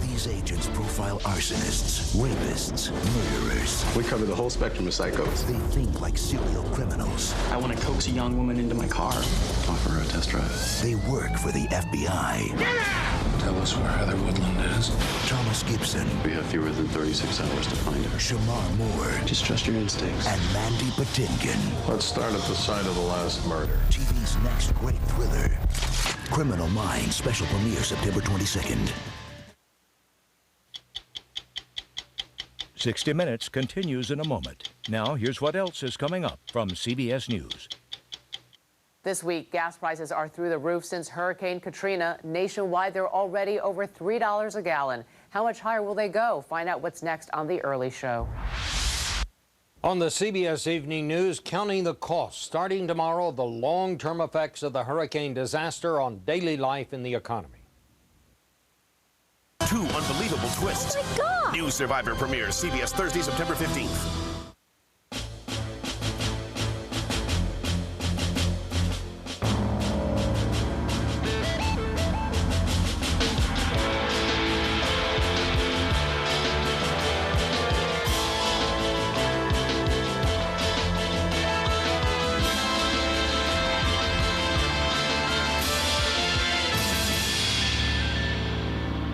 Speaker 6: These agents profile arsonists, rapists, murderers.
Speaker 25: We cover the whole spectrum of psychos.
Speaker 6: They think like serial criminals.
Speaker 29: I want to coax a young woman into my car.
Speaker 25: Offer her a test drive.
Speaker 6: They work for the FBI.
Speaker 25: Tell us where Heather Woodland is.
Speaker 6: Thomas Gibson.
Speaker 25: We have fewer than 36 hours to find her.
Speaker 6: Shamar Moore.
Speaker 25: Just trust your instincts.
Speaker 6: And Mandy Patinkin.
Speaker 25: Let's start at the site of the last murder.
Speaker 6: TV's next great thriller. Criminal Minds special premiere September 22nd.
Speaker 10: 60 Minutes continues in a moment. Now, here's what else is coming up from CBS News.
Speaker 9: This week, gas prices are through the roof since Hurricane Katrina. Nationwide, they're already over $3 a gallon. How much higher will they go? Find out what's next on The Early Show.
Speaker 27: On the CBS Evening News, counting the costs. Starting tomorrow, the long-term effects of the hurricane disaster on daily life and the economy.
Speaker 15: 2 unbelievable twists.
Speaker 18: Oh my God!
Speaker 15: New Survivor premieres CBS Thursday, September 15th.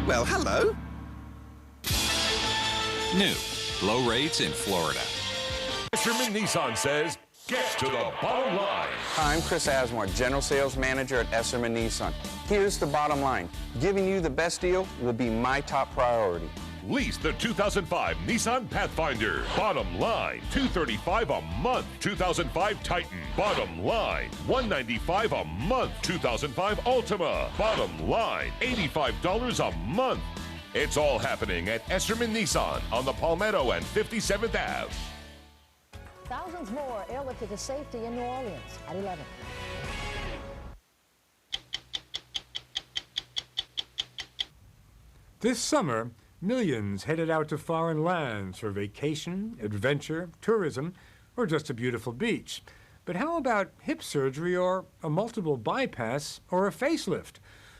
Speaker 16: Well, hello.
Speaker 17: New. Low rates in Florida.
Speaker 19: Esserman Nissan says, get to the bottom line.
Speaker 22: Hi, I'm Chris Asmore, General Sales Manager at Esserman Nissan. Here's the bottom line. Giving you the best deal will be my top priority.
Speaker 19: Lease the 2005 Nissan Pathfinder. Bottom line, $235 a month. 2005 Titan. Bottom line, $195 a month. 2005 Altima. Bottom line, $85 a month. It's all happening at Esserman Nissan on the Palmetto and 57th Ave.
Speaker 23: Thousands more airlifted to safety in New Orleans at 11.
Speaker 24: This summer, millions headed out to foreign lands for vacation, adventure, tourism, or just a beautiful beach. But how about hip surgery or a multiple bypass or a facelift?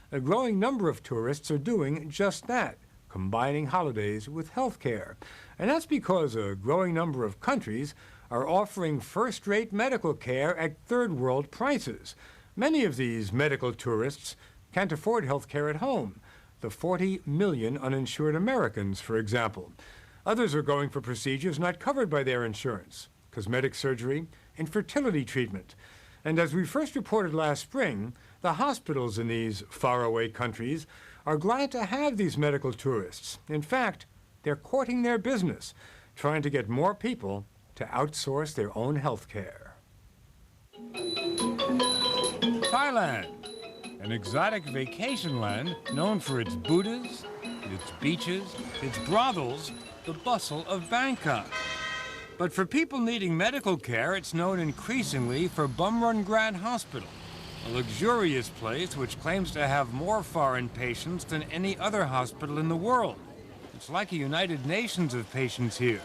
Speaker 24: A growing number of tourists are doing just that, combining holidays with health care. And that's because a growing number of countries are offering first-rate medical care at third-world prices. Many of these medical tourists can't afford health care at home. The 40 million uninsured Americans, for example. Others are going for procedures not covered by their insurance, cosmetic surgery, infertility treatment. And as we first reported last spring, the hospitals in these faraway countries are glad to have these medical tourists. In fact, they're courting their business, trying to get more people to outsource their own health care. Thailand, an exotic vacation land known for its Buddhas, its beaches, its brothels, the bustle of Bangkok. But for people needing medical care, it's known increasingly for Bumrungrad Hospital, a luxurious place which claims to have more foreign patients than any other hospital in the world. It's like a United Nations of patients here.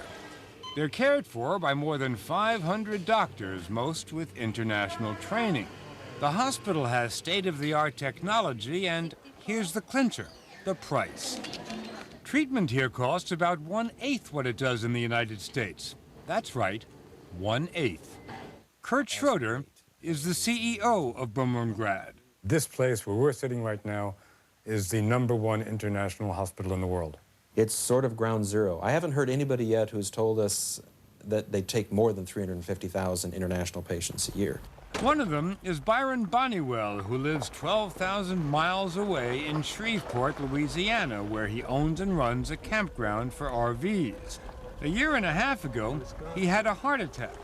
Speaker 24: They're cared for by more than 500 doctors, most with international training. The hospital has state-of-the-art technology, and here's the clincher, the price. Treatment here costs about 1/8 what it does in the United States. That's right, 1/8. Kurt Schroeder is the CEO of Bumrungrad.
Speaker 21: This place where we're sitting right now is the #1 international hospital in the world.
Speaker 26: It's sort of ground zero. I haven't heard anybody yet who's told us that they take more than 350,000 international patients a year.
Speaker 24: One of them is Byron Bonnywell, who lives 12,000 miles away in Shreveport, Louisiana, where he owns and runs a campground for RVs. A year and a half ago, he had a heart attack,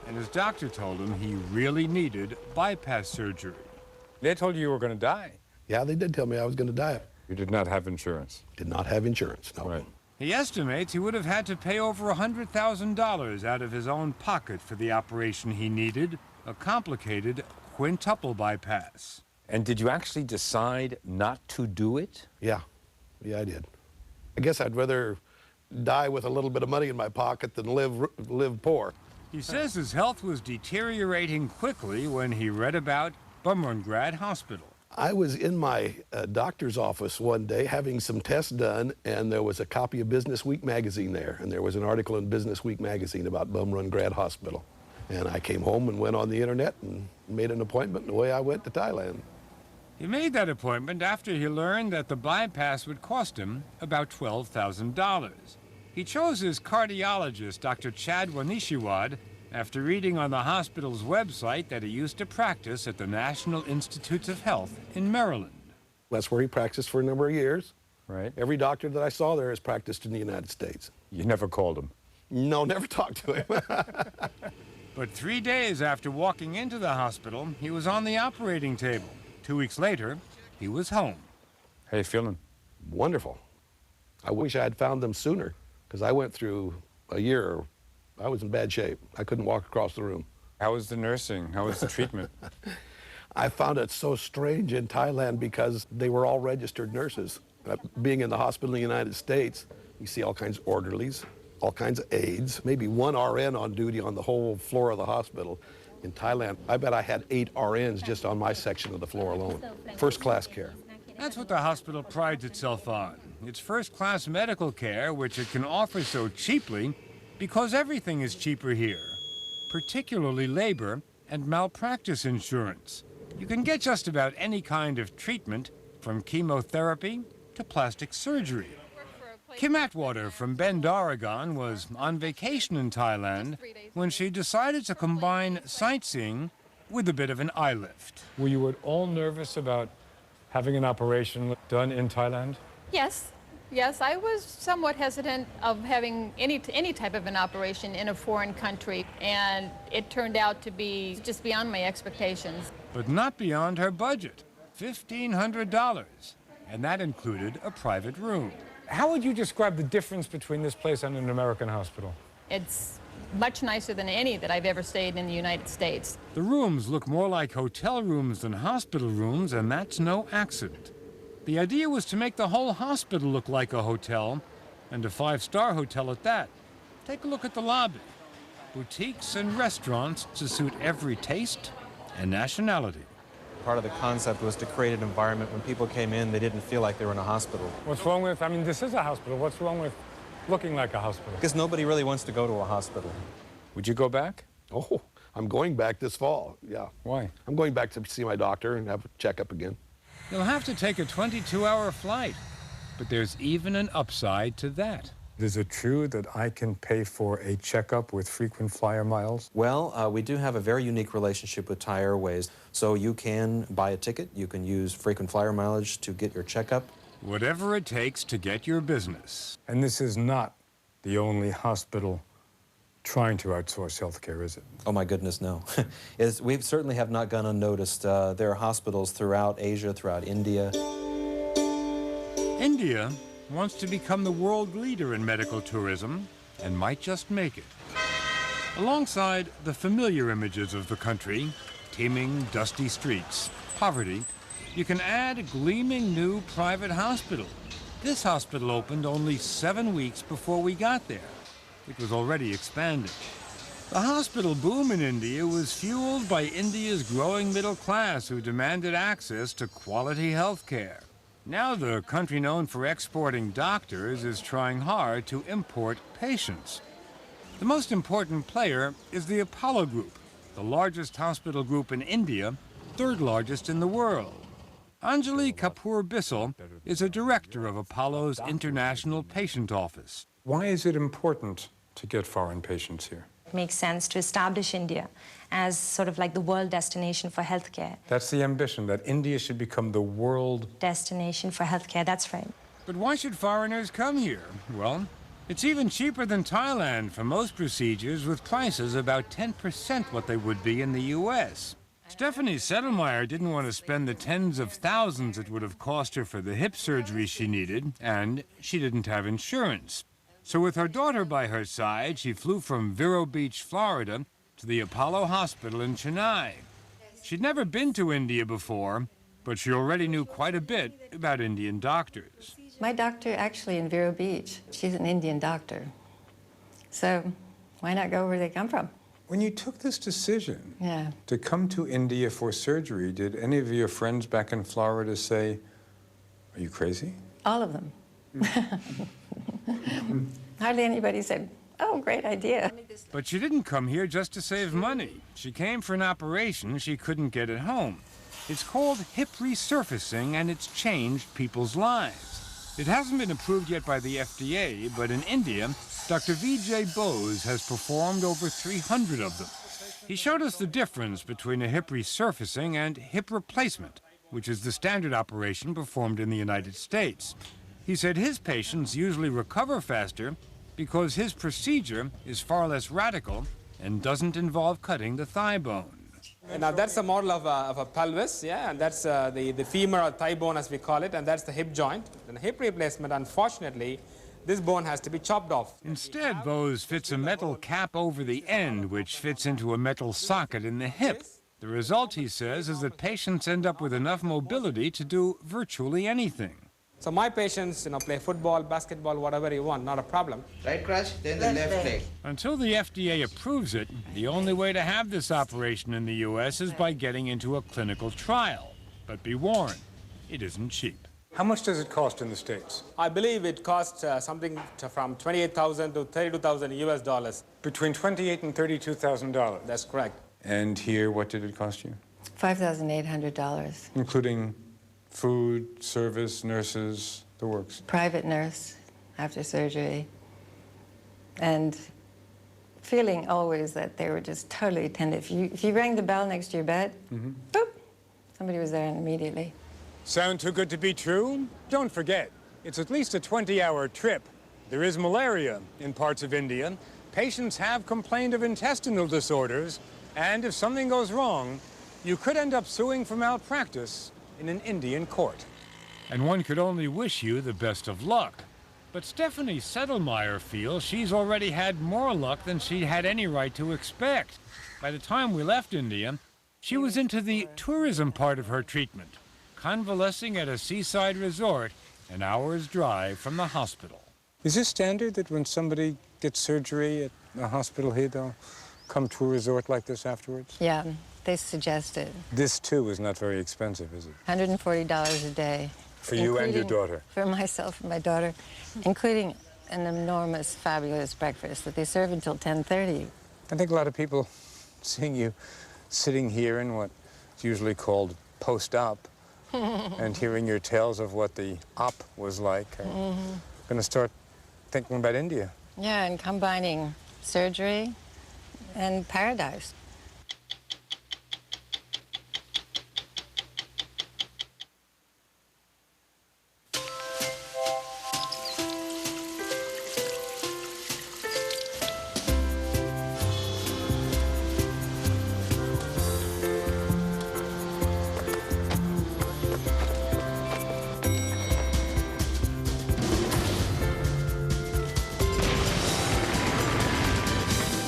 Speaker 24: and his doctor told him he really needed bypass surgery.
Speaker 21: They told you you were going to die.
Speaker 30: Yeah, they did tell me I was going to die.
Speaker 21: You did not have insurance.
Speaker 30: Did not have insurance, no.
Speaker 21: Right.
Speaker 24: He estimates he would have had to pay over $100,000 out of his own pocket for the operation he needed, a complicated quintuple bypass.
Speaker 21: And did you actually decide not to do it?
Speaker 30: Yeah, I did. I guess I'd rather die with a little bit of money in my pocket than live poor.
Speaker 24: He says his health was deteriorating quickly when he read about Bumrungrad Hospital.
Speaker 30: I was in my doctor's office one day having some tests done, and there was a copy of Business Week magazine there, and there was an article in Business Week magazine about Bumrungrad Hospital. And I came home and went on the internet and made an appointment, and away I went to Thailand.
Speaker 24: He made that appointment after he learned that the bypass would cost him about $12,000. He chose his cardiologist, Dr. Chad Wanishiwad, after reading on the hospital's website that he used to practice at the National Institutes of Health in Maryland.
Speaker 30: That's where he practiced for a number of years.
Speaker 21: Right.
Speaker 30: Every doctor that I saw there has practiced in the United States.
Speaker 21: You never called him?
Speaker 30: No, never talked to him.
Speaker 24: But 3 days after walking into the hospital, he was on the operating table. 2 weeks later, he was home.
Speaker 21: How you feeling?
Speaker 30: Wonderful. I wish I had found them sooner, because I went through a year. I was in bad shape. I couldn't walk across the room.
Speaker 21: How was the nursing? How was the treatment?
Speaker 30: I found it so strange in Thailand because they were all registered nurses. Being in the hospital in the United States, you see all kinds of orderlies, all kinds of aides, maybe one RN on duty on the whole floor of the hospital. In Thailand, I bet I had 8 RNs just on my section of the floor alone. First-class care.
Speaker 24: That's what the hospital prides itself on. It's first-class medical care, which it can offer so cheaply because everything is cheaper here, particularly labor and malpractice insurance. You can get just about any kind of treatment, from chemotherapy to plastic surgery. Kim Atwater from Bend, Oregon, was on vacation in Thailand when she decided to combine sightseeing with a bit of an eye lift.
Speaker 21: Were you at all nervous about having an operation done in Thailand?
Speaker 1: Yes. Yes, I was somewhat hesitant of having any type of an operation in a foreign country, and it turned out to be just beyond my expectations.
Speaker 24: But not beyond her budget, $1,500, and that included a private room.
Speaker 21: How would you describe the difference between this place and an American hospital?
Speaker 1: It's much nicer than any that I've ever stayed in the United States.
Speaker 24: The rooms look more like hotel rooms than hospital rooms, and that's no accident. The idea was to make the whole hospital look like a hotel, and a 5-star hotel at that. Take a look at the lobby. Boutiques and restaurants to suit every taste and nationality.
Speaker 26: Part of the concept was to create an environment when people came in, they didn't feel like they were in a hospital.
Speaker 21: What's wrong with, I mean, this is a hospital. What's wrong with looking like a hospital?
Speaker 26: Because nobody really wants to go to a hospital.
Speaker 21: Would you go back?
Speaker 30: Oh, I'm going back this fall, yeah.
Speaker 21: Why?
Speaker 30: I'm going back to see my doctor and have a checkup again.
Speaker 24: You'll have to take a 22-hour flight, but there's even an upside to that.
Speaker 21: Is it true that I can pay for a checkup with frequent flyer miles?
Speaker 26: Well, we do have a very unique relationship with Thai Airways. So you can buy a ticket, you can use frequent flyer mileage to get your checkup.
Speaker 24: Whatever it takes to get your business.
Speaker 21: And this is not the only hospital trying to outsource healthcare, is it?
Speaker 26: Oh my goodness, no. We certainly have not gone unnoticed. There are hospitals throughout Asia, throughout India.
Speaker 24: India wants to become the world leader in medical tourism and might just make it. Alongside the familiar images of the country, teeming, dusty streets, poverty, you can add a gleaming new private hospital. This hospital opened only 7 weeks before we got there. It was already expanding. The hospital boom in India was fueled by India's growing middle class who demanded access to quality health care. Now the country known for exporting doctors is trying hard to import patients. The most important player is the Apollo Group, the largest hospital group in India, 3rd largest in the world. Anjali Kapoor Bissell is a director of Apollo's International Patient Office.
Speaker 21: Why is it important to get foreign patients here?
Speaker 2: It makes sense to establish India as sort of like the world destination for healthcare.
Speaker 21: That's the ambition, that India should become the world
Speaker 2: destination for healthcare, that's right.
Speaker 24: But why should foreigners come here? Well, it's even cheaper than Thailand for most procedures, with prices about 10% what they would be in the U.S. Stephanie Settlemeyer didn't want to spend the tens of thousands it would have cost her for the hip surgery she needed, and she didn't have insurance. So with her daughter by her side, she flew from Vero Beach, Florida, to the Apollo Hospital in Chennai. She'd never been to India before, but she already knew quite a bit about Indian doctors.
Speaker 3: My doctor actually in Vero Beach, she's an Indian doctor. So why not go where they come from?
Speaker 21: When you took this decision to come to India for surgery, did any of your friends back in Florida say, are you crazy?
Speaker 3: All of them. Hardly anybody said, oh, great idea.
Speaker 24: But she didn't come here just to save money. She came for an operation she couldn't get at home. It's called hip resurfacing, and it's changed people's lives. It hasn't been approved yet by the FDA, but in India, Dr. Vijay Bose has performed over 300 of them. He showed us the difference between a hip resurfacing and hip replacement, which is the standard operation performed in the United States. He said his patients usually recover faster because his procedure is far less radical and doesn't involve cutting the thigh bone.
Speaker 4: Now that's a model of a pelvis, yeah, and that's the femur or thigh bone as we call it, and that's the hip joint. And hip replacement, unfortunately, this bone has to be chopped off.
Speaker 24: Instead, Bose fits a metal cap over the end, which fits into a metal socket in the hip. The result, he says, is that patients end up with enough mobility to do virtually anything.
Speaker 4: So my patients, play football, basketball, whatever you want, not a problem.
Speaker 16: Right crutch, then the left leg.
Speaker 24: Until the FDA approves it, the only way to have this operation in the U.S. is by getting into a clinical trial. But be warned, it isn't cheap. How much does it cost in the States?
Speaker 4: I believe it costs something from $28,000 to $32,000 US dollars.
Speaker 24: Between $28,000 and $32,000?
Speaker 4: That's correct.
Speaker 24: And here, what did it cost you?
Speaker 3: $5,800.
Speaker 24: Including food, service, nurses, the works.
Speaker 3: Private nurse after surgery. And feeling always that they were just totally attentive. If you rang the bell next to your bed, boop, somebody was there immediately.
Speaker 24: Sound too good to be true? Don't forget, it's at least a 20-hour trip. There is malaria in parts of India. Patients have complained of intestinal disorders, and if something goes wrong, you could end up suing for malpractice in an Indian court. And one could only wish you the best of luck. But Stephanie Settlemyer feels she's already had more luck than she had any right to expect. By the time we left India, she was into the tourism part of her treatment, convalescing at a seaside resort an hour's drive from the hospital. Is this standard that when somebody gets surgery at a hospital here, they'll come to a resort like this afterwards?
Speaker 3: Yeah, they suggest it.
Speaker 24: This, too, is not very expensive, is it?
Speaker 3: $140 a day.
Speaker 24: For you and your daughter?
Speaker 3: For myself and my daughter, including an enormous, fabulous breakfast that they serve until 10:30.
Speaker 24: I think a lot of people seeing you sitting here in what's usually called post-op and hearing your tales of what the op was like are going to start thinking about India.
Speaker 3: Yeah, and combining surgery and paradise.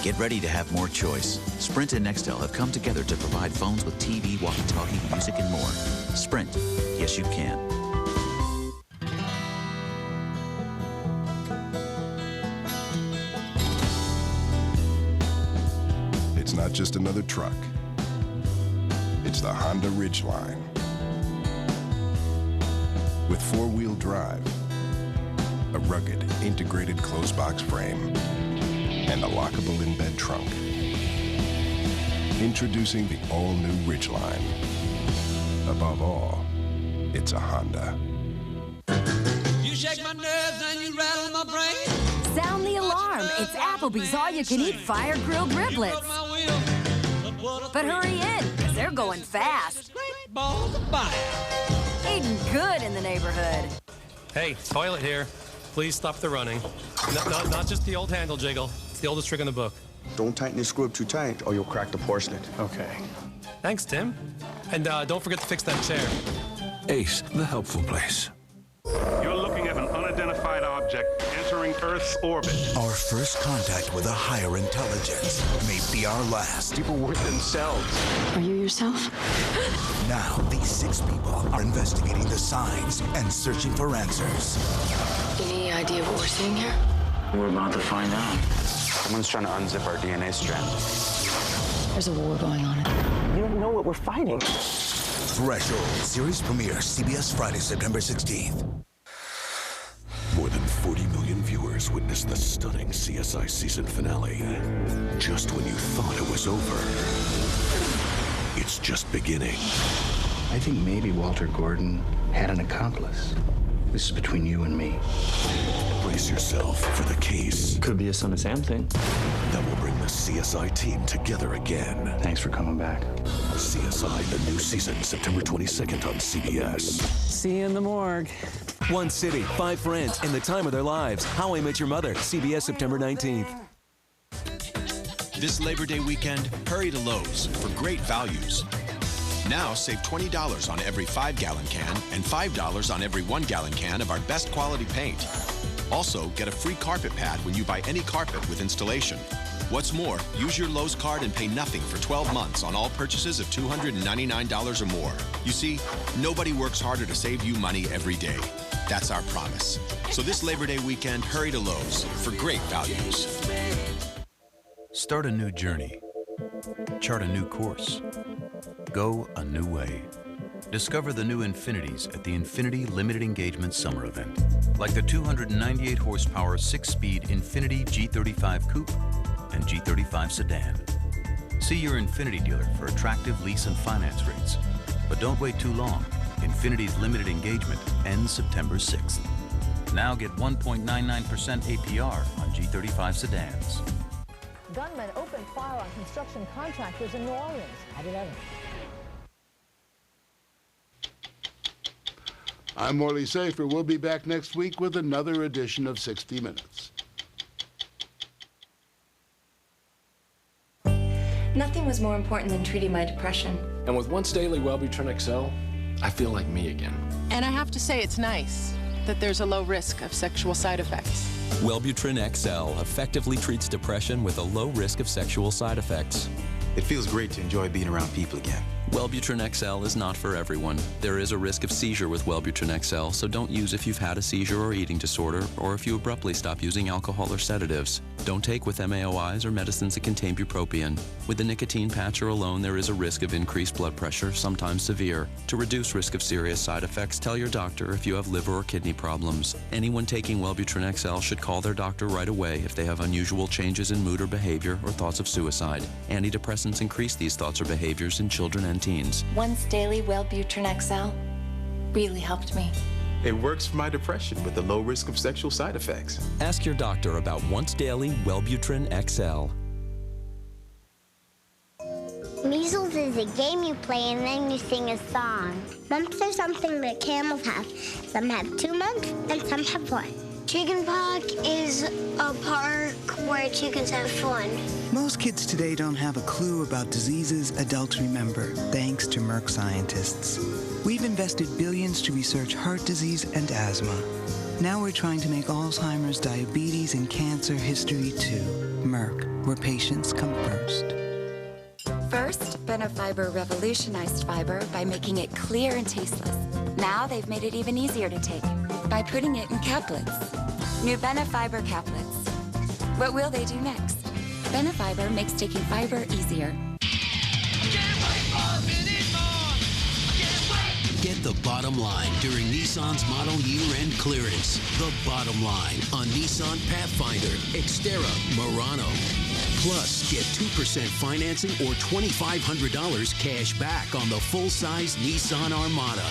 Speaker 5: Get ready to have more choice. Sprint and Nextel have come together to provide phones with TV, walkie-talkie, music, and more. Sprint. Yes, you can.
Speaker 7: It's not just another truck. It's the Honda Ridgeline. With four-wheel drive, a rugged, integrated closed-box frame, and a lockable in-bed trunk. Introducing the all-new Ridgeline. Above all, it's a Honda.
Speaker 8: You shake my nerves and you rattle my brain.
Speaker 11: Sound the alarm. It's Applebee's all-you-can-eat fire-grilled riblets. But hurry in, because they're going fast. Eating good in the neighborhood.
Speaker 25: Hey, toilet here. Please stop the running. Not just the old handle jiggle. It's the oldest trick in the book.
Speaker 12: Don't tighten the screw up too tight or you'll crack the porcelain.
Speaker 25: Okay. Thanks, Tim. And don't forget to fix that chair.
Speaker 13: Ace, the helpful place.
Speaker 14: You're looking at an unidentified object entering Earth's orbit.
Speaker 20: Our first contact with a higher intelligence may be our last.
Speaker 14: People were themselves.
Speaker 11: Are you yourself?
Speaker 20: Now, these 6 people are investigating the signs and searching for answers.
Speaker 11: Any idea what we're seeing here?
Speaker 22: We're about to find out. Someone's trying to unzip our DNA strand.
Speaker 11: There's a war going on.
Speaker 22: You don't know what we're fighting.
Speaker 20: Threshold. Series premiere, CBS Friday, September 16th.
Speaker 28: More than 40 million viewers witnessed the stunning CSI season finale. Just when you thought it was over, it's just beginning.
Speaker 12: I think maybe Walter Gordon had an accomplice. This is between you and me.
Speaker 28: brace yourself for the case.
Speaker 12: Could be a Son of Sam thing.
Speaker 28: That will bring the CSI team together again.
Speaker 12: Thanks for coming back.
Speaker 28: CSI, the new season, September 22nd on CBS.
Speaker 6: See you in the morgue.
Speaker 9: One city, 5 friends, and the time of their lives. How I Met Your Mother, CBS, September 19th.
Speaker 10: This Labor Day weekend, hurry to Lowe's for great values. Now save $20 on every 5-gallon can and $5 on every 1-gallon can of our best quality paint. Also, get a free carpet pad when you buy any carpet with installation. What's more, use your Lowe's card and pay nothing for 12 months on all purchases of $299 or more. You see, nobody works harder to save you money every day. That's our promise. So this Labor Day weekend, hurry to Lowe's for great values.
Speaker 5: Start a new journey. Chart a new course. Go a new way. Discover the new Infinities at the Infinity Limited Engagement Summer Event. Like the 298 horsepower 6-speed Infinity G35 Coupe and G35 Sedan. See your Infinity dealer for attractive lease and finance rates. But don't wait too long. Infinity's limited engagement ends September 6th. Now get 1.99% APR on G35 sedans.
Speaker 15: Gunmen opened fire on construction contractors in New Orleans. At 11.
Speaker 17: I'm Morley Safer. We'll be back next week with another edition of 60 Minutes.
Speaker 18: Nothing was more important than treating my depression.
Speaker 25: And with Once Daily Wellbutrin XL, I feel like me again.
Speaker 19: And I have to say, it's nice that there's a low risk of sexual side effects.
Speaker 23: Wellbutrin XL effectively treats depression with a low risk of sexual side effects.
Speaker 12: It feels great to enjoy being around people again.
Speaker 23: Wellbutrin XL is not for everyone. There is a risk of seizure with Wellbutrin XL, so don't use if you've had a seizure or eating disorder, or if you abruptly stop using alcohol or sedatives. Don't take with MAOIs or medicines that contain bupropion. With the nicotine patch or alone, there is a risk of increased blood pressure, sometimes severe. To reduce risk of serious side effects, tell your doctor if you have liver or kidney problems. Anyone taking Wellbutrin XL should call their doctor right away if they have unusual changes in mood or behavior or thoughts of suicide. Antidepressants increase these thoughts or behaviors in children and teens.
Speaker 18: Once Daily Wellbutrin XL really helped me.
Speaker 12: It works for my depression with the low risk of sexual side effects.
Speaker 23: Ask your doctor about Once Daily Wellbutrin XL.
Speaker 27: Measles is a game you play and then you sing a song. Mumps are something that camels have. Some have 2 months and some have 1. Chickenpox is a park where chickens have fun.
Speaker 29: Most kids today don't have a clue about diseases adults remember, thanks to Merck scientists. We've invested billions to research heart disease and asthma. Now we're trying to make Alzheimer's, diabetes, and cancer history too. Merck, where patients come first.
Speaker 11: First, Benefiber revolutionized fiber by making it clear and tasteless. Now they've made it even easier to take by putting it in caplets. New Benefiber caplets. What will they do next? Benefiber makes taking fiber easier.
Speaker 29: Get the bottom line during Nissan's model year-end clearance. The bottom line on Nissan Pathfinder, Xterra, Murano. Plus, get 2% financing or $2,500 cash back on the full-size Nissan Armada.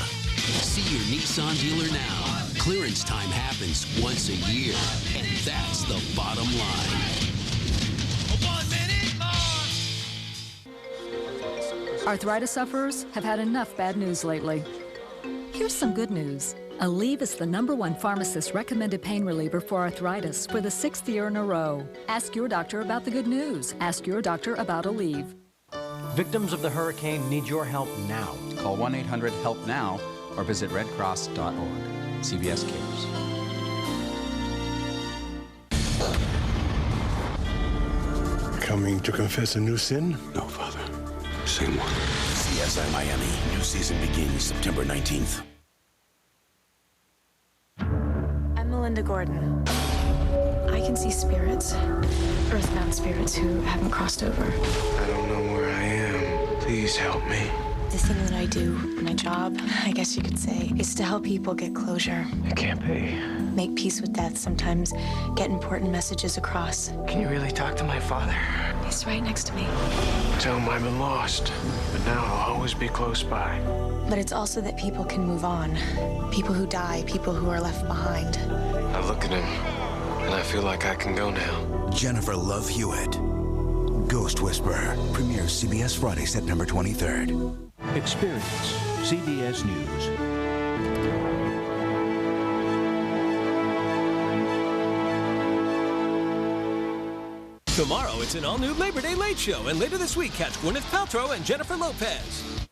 Speaker 29: See your Nissan dealer now. Clearance time happens once a year, and that's the bottom line.
Speaker 31: Arthritis sufferers have had enough bad news lately. Here's some good news. Aleve is the #1 pharmacist-recommended pain reliever for arthritis for the 6th year in a row. Ask your doctor about the good news. Ask your doctor about Aleve.
Speaker 32: Victims of the hurricane need your help now.
Speaker 33: Call 1-800-HELP-NOW or visit redcross.org. CBS Cares.
Speaker 28: Coming to confess a new sin? No, Father. Same one. CSI Miami. New season begins September 19th.
Speaker 34: I'm Melinda Gordon. I can see spirits, earthbound spirits who haven't crossed over.
Speaker 12: I don't know where I am. Please help me.
Speaker 34: The thing that I do, my job, I guess you could say, is to help people get closure.
Speaker 12: I can't pay.
Speaker 34: Make peace with death, sometimes get important messages across.
Speaker 12: Can you really talk to my father?
Speaker 34: He's right next to me.
Speaker 12: Tell him I've been lost, but now I'll always be close by.
Speaker 34: But it's also that people can move on. People who die, people who are left behind.
Speaker 25: I look at him, and I feel like I can go now.
Speaker 20: Jennifer Love Hewitt. Ghost Whisperer. Premieres CBS Friday, September 23rd.
Speaker 1: Experience CBS News.
Speaker 2: Tomorrow, it's an all-new Labor Day Late Show, and later this week, catch Gwyneth Paltrow and Jennifer Lopez.